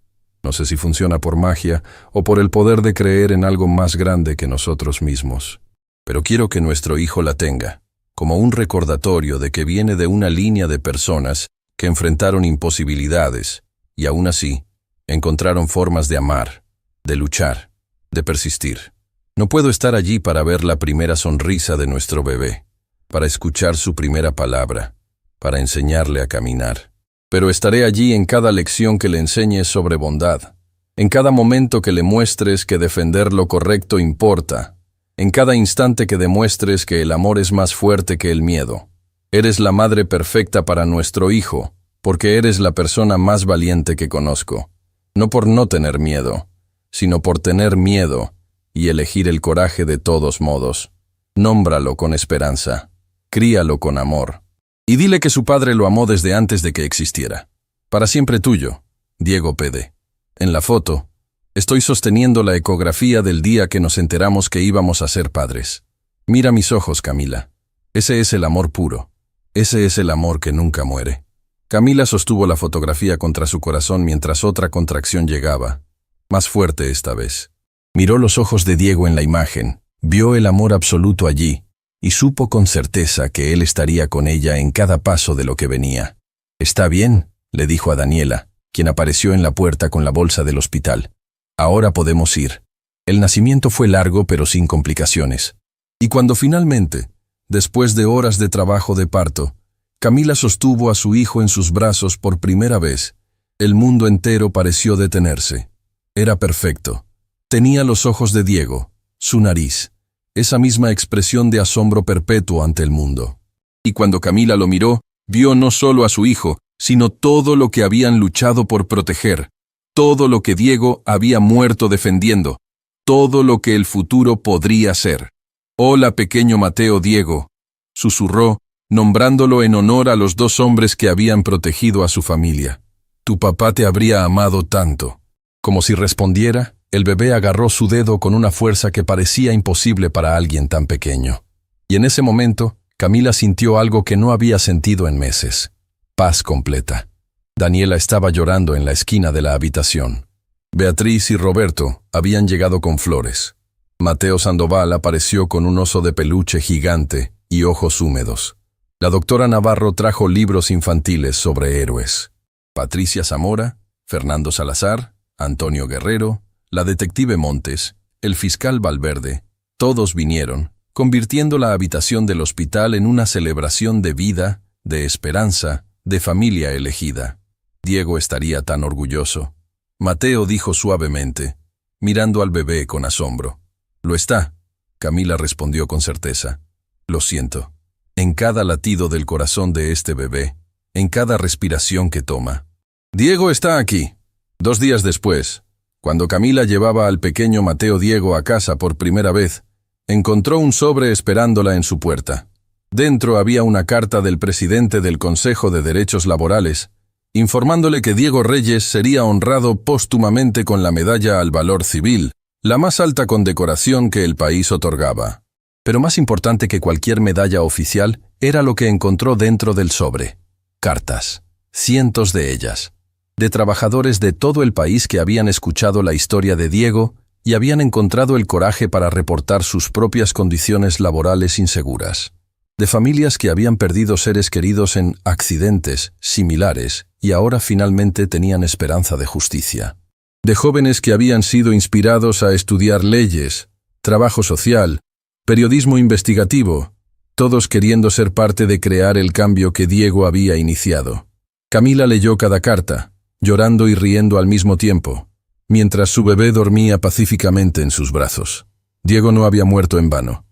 No sé si funciona por magia o por el poder de creer en algo más grande que nosotros mismos. Pero quiero que nuestro hijo la tenga, como un recordatorio de que viene de una línea de personas que enfrentaron imposibilidades y aún así encontraron formas de amar, de luchar, de persistir. No puedo estar allí para ver la primera sonrisa de nuestro bebé, para escuchar su primera palabra, para enseñarle a caminar. Pero estaré allí en cada lección que le enseñes sobre bondad, en cada momento que le muestres que defender lo correcto importa, en cada instante que demuestres que el amor es más fuerte que el miedo. Eres la madre perfecta para nuestro hijo, porque eres la persona más valiente que conozco. No por no tener miedo, sino por tener miedo y elegir el coraje de todos modos. Nómbralo con esperanza, críalo con amor, y dile que su padre lo amó desde antes de que existiera. Para siempre tuyo, Diego Pede. En la foto, estoy sosteniendo la ecografía del día que nos enteramos que íbamos a ser padres. Mira mis ojos, Camila. Ese es el amor puro. Ese es el amor que nunca muere. Camila sostuvo la fotografía contra su corazón mientras otra contracción llegaba, más fuerte esta vez. Miró los ojos de Diego en la imagen, vio el amor absoluto allí, y supo con certeza que él estaría con ella en cada paso de lo que venía. «Está bien», le dijo a Daniela, quien apareció en la puerta con la bolsa del hospital. «Ahora podemos ir». El nacimiento fue largo pero sin complicaciones. Y cuando finalmente, después de horas de trabajo de parto, Camila sostuvo a su hijo en sus brazos por primera vez, el mundo entero pareció detenerse. Era perfecto. Tenía los ojos de Diego, su nariz, esa misma expresión de asombro perpetuo ante el mundo. Y cuando Camila lo miró, vio no solo a su hijo, sino todo lo que habían luchado por proteger, todo lo que Diego había muerto defendiendo, todo lo que el futuro podría ser. «Hola, pequeño Mateo Diego», susurró, nombrándolo en honor a los 2 hombres que habían protegido a su familia. «Tu papá te habría amado tanto». Como si respondiera, el bebé agarró su dedo con una fuerza que parecía imposible para alguien tan pequeño. Y en ese momento, Camila sintió algo que no había sentido en meses. Paz completa. Daniela estaba llorando en la esquina de la habitación. Beatriz y Roberto habían llegado con flores. Mateo Sandoval apareció con un oso de peluche gigante y ojos húmedos. La doctora Navarro trajo libros infantiles sobre héroes. Patricia Zamora, Fernando Salazar, Antonio Guerrero, la detective Montes, el fiscal Valverde, todos vinieron, convirtiendo la habitación del hospital en una celebración de vida, de esperanza, de familia elegida. Diego estaría tan orgulloso. Mateo dijo suavemente, mirando al bebé con asombro. «Lo está», Camila respondió con certeza. «Lo siento. En cada latido del corazón de este bebé, en cada respiración que toma». Diego está aquí. 2 días después, cuando Camila llevaba al pequeño Mateo Diego a casa por primera vez, encontró un sobre esperándola en su puerta. Dentro había una carta del presidente del Consejo de Derechos Laborales, informándole que Diego Reyes sería honrado póstumamente con la Medalla al Valor Civil, la más alta condecoración que el país otorgaba. Pero más importante que cualquier medalla oficial era lo que encontró dentro del sobre. Cartas, cientos de ellas, de trabajadores de todo el país que habían escuchado la historia de Diego y habían encontrado el coraje para reportar sus propias condiciones laborales inseguras. De familias que habían perdido seres queridos en accidentes similares y ahora finalmente tenían esperanza de justicia. De jóvenes que habían sido inspirados a estudiar leyes, trabajo social Periodismo investigativo, todos queriendo ser parte de crear el cambio que Diego había iniciado. Camila leyó cada carta, llorando y riendo al mismo tiempo, mientras su bebé dormía pacíficamente en sus brazos. Diego no había muerto en vano.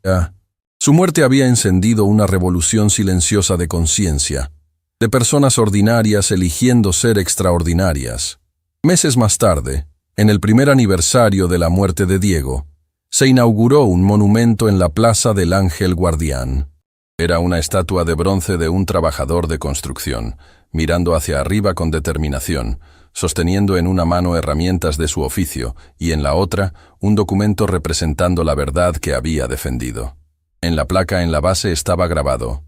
Su muerte había encendido una revolución silenciosa de conciencia, de personas ordinarias eligiendo ser extraordinarias. Meses más tarde, en el primer aniversario de la muerte de Diego, se inauguró un monumento en la Plaza del Ángel Guardián. Era una estatua de bronce de un trabajador de construcción, mirando hacia arriba con determinación, sosteniendo en una mano herramientas de su oficio y en la otra un documento representando la verdad que había defendido. En la placa en la base estaba grabado: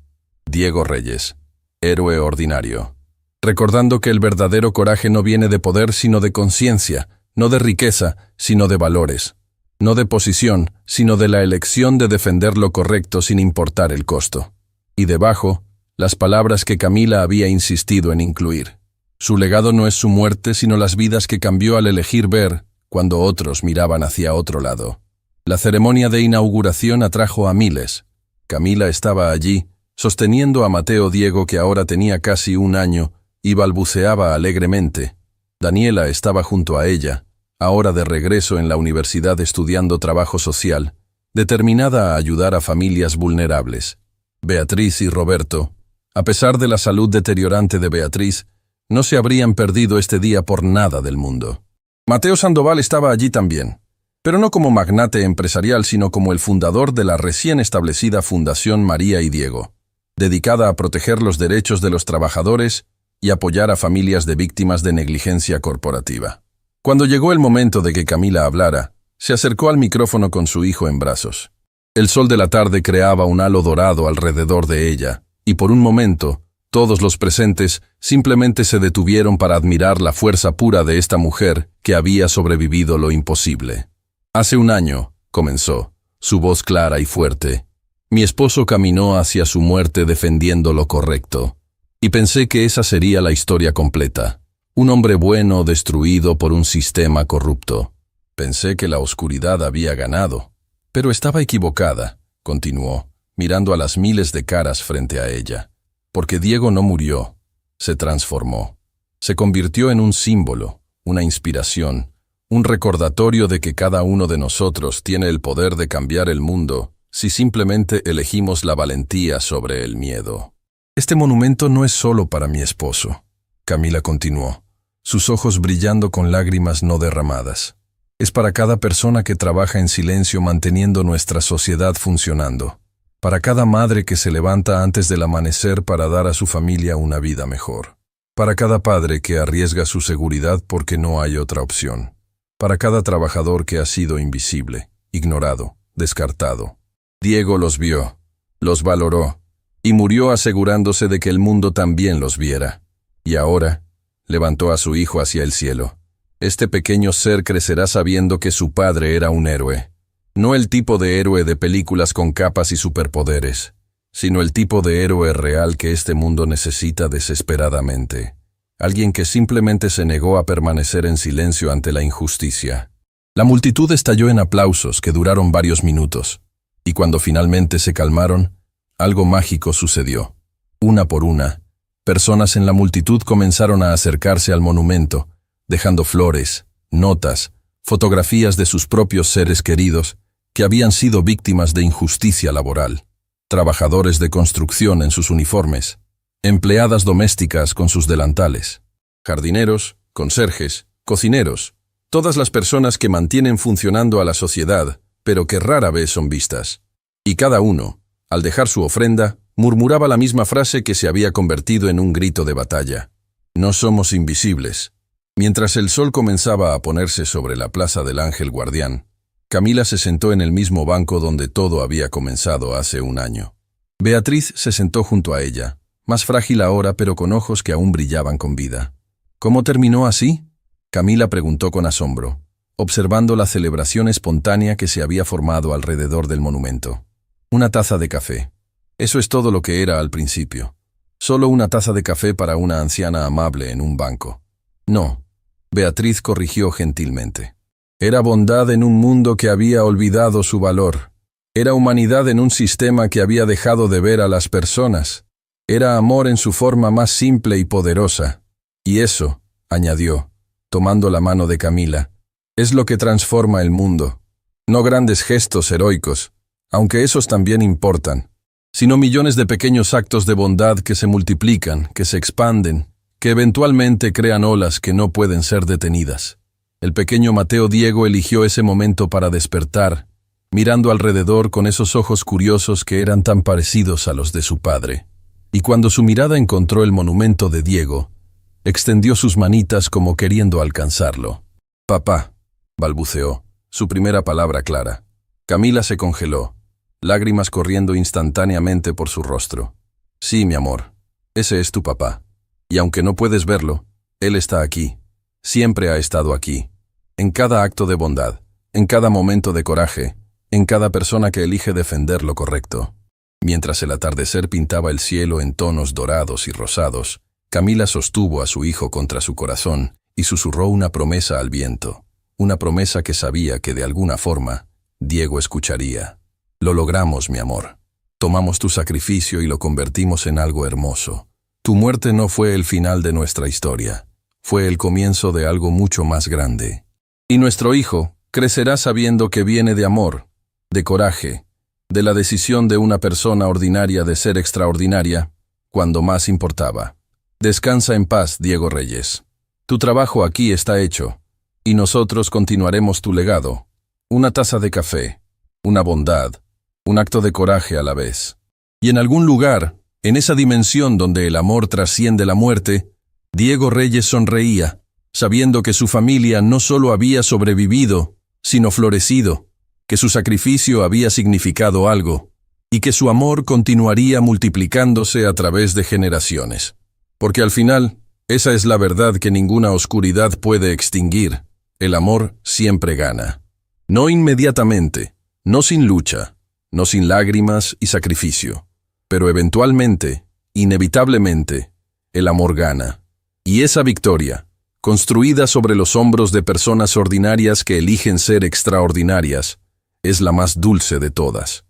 Diego Reyes, héroe ordinario, recordando que el verdadero coraje no viene de poder sino de conciencia, no de riqueza sino de valores, no de posición sino de la elección de defender lo correcto sin importar el costo. Y debajo, las palabras que Camila había insistido en incluir: su legado no es su muerte sino las vidas que cambió al elegir ver cuando otros miraban hacia otro lado. La ceremonia de inauguración atrajo a miles. Camila estaba allí, sosteniendo a Mateo Diego, que ahora tenía casi un año, y balbuceaba alegremente. Daniela estaba junto a ella, ahora de regreso en la universidad estudiando trabajo social, determinada a ayudar a familias vulnerables. Beatriz y Roberto, a pesar de la salud deteriorante de Beatriz, no se habrían perdido este día por nada del mundo. Mateo Sandoval estaba allí también, pero no como magnate empresarial, sino como el fundador de la recién establecida Fundación María y Diego, dedicada a proteger los derechos de los trabajadores y apoyar a familias de víctimas de negligencia corporativa. Cuando llegó el momento de que Camila hablara, se acercó al micrófono con su hijo en brazos. El sol de la tarde creaba un halo dorado alrededor de ella, y por un momento, todos los presentes simplemente se detuvieron para admirar la fuerza pura de esta mujer que había sobrevivido lo imposible. Hace un año, comenzó, su voz clara y fuerte, mi esposo caminó hacia su muerte defendiendo lo correcto, y pensé que esa sería la historia completa. Un hombre bueno destruido por un sistema corrupto. Pensé que la oscuridad había ganado, pero estaba equivocada, continuó, mirando a las miles de caras frente a ella. Porque Diego no murió, se transformó. Se convirtió en un símbolo, una inspiración, un recordatorio de que cada uno de nosotros tiene el poder de cambiar el mundo si simplemente elegimos la valentía sobre el miedo. Este monumento no es solo para mi esposo, Camila continuó, sus ojos brillando con lágrimas no derramadas. Es para cada persona que trabaja en silencio manteniendo nuestra sociedad funcionando. Para cada madre que se levanta antes del amanecer para dar a su familia una vida mejor. Para cada padre que arriesga su seguridad porque no hay otra opción. Para cada trabajador que ha sido invisible, ignorado, descartado. Diego los vio, los valoró, y murió asegurándose de que el mundo también los viera. Y ahora, levantó a su hijo hacia el cielo. Este pequeño ser crecerá sabiendo que su padre era un héroe. No el tipo de héroe de películas con capas y superpoderes, sino el tipo de héroe real que este mundo necesita desesperadamente. Alguien que simplemente se negó a permanecer en silencio ante la injusticia. La multitud estalló en aplausos que duraron varios minutos, y cuando finalmente se calmaron, algo mágico sucedió. Una por una, personas en la multitud comenzaron a acercarse al monumento, dejando flores, notas, fotografías de sus propios seres queridos que habían sido víctimas de injusticia laboral. Trabajadores de construcción en sus uniformes, empleadas domésticas con sus delantales, jardineros, conserjes, cocineros, todas las personas que mantienen funcionando a la sociedad, pero que rara vez son vistas. Y cada uno, al dejar su ofrenda, murmuraba la misma frase que se había convertido en un grito de batalla. No somos invisibles. Mientras el sol comenzaba a ponerse sobre la Plaza del Ángel Guardián, Camila se sentó en el mismo banco donde todo había comenzado hace un año. Beatriz se sentó junto a ella, más frágil ahora pero con ojos que aún brillaban con vida. ¿Cómo terminó así? Camila preguntó con asombro, observando la celebración espontánea que se había formado alrededor del monumento. Una taza de café. Eso es todo lo que era al principio. Solo una taza de café para una anciana amable en un banco. No, Beatriz corrigió gentilmente. Era bondad en un mundo que había olvidado su valor. Era humanidad en un sistema que había dejado de ver a las personas. Era amor en su forma más simple y poderosa. Y eso, añadió, tomando la mano de Camila, es lo que transforma el mundo. No grandes gestos heroicos, aunque esos también importan, sino millones de pequeños actos de bondad que se multiplican, que se expanden, que eventualmente crean olas que no pueden ser detenidas. El pequeño Mateo Diego eligió ese momento para despertar, mirando alrededor con esos ojos curiosos que eran tan parecidos a los de su padre. Y cuando su mirada encontró el monumento de Diego, extendió sus manitas como queriendo alcanzarlo. «Papá», balbuceó, su primera palabra clara. Camila se congeló, lágrimas corriendo instantáneamente por su rostro. «Sí, mi amor, ese es tu papá. Y aunque no puedes verlo, él está aquí. Siempre ha estado aquí. En cada acto de bondad, en cada momento de coraje, en cada persona que elige defender lo correcto». Mientras el atardecer pintaba el cielo en tonos dorados y rosados, Camila sostuvo a su hijo contra su corazón y susurró una promesa al viento, una promesa que sabía que de alguna forma Diego escucharía. «Lo logramos, mi amor. Tomamos tu sacrificio y lo convertimos en algo hermoso. Tu muerte no fue el final de nuestra historia, fue el comienzo de algo mucho más grande. Y nuestro hijo crecerá sabiendo que viene de amor, de coraje, de la decisión de una persona ordinaria de ser extraordinaria, cuando más importaba. Descansa en paz, Diego Reyes. Tu trabajo aquí está hecho, y nosotros continuaremos tu legado. Una taza de café, una bondad, un acto de coraje a la vez. Y en algún lugar, en esa dimensión donde el amor trasciende la muerte, Diego Reyes sonreía, sabiendo que su familia no solo había sobrevivido, sino florecido, que su sacrificio había significado algo, y que su amor continuaría multiplicándose a través de generaciones. Porque al final, esa es la verdad que ninguna oscuridad puede extinguir. El amor siempre gana. No inmediatamente, no sin lucha, no sin lágrimas y sacrificio, pero eventualmente, inevitablemente, el amor gana. Y esa victoria, construida sobre los hombros de personas ordinarias que eligen ser extraordinarias, es la más dulce de todas.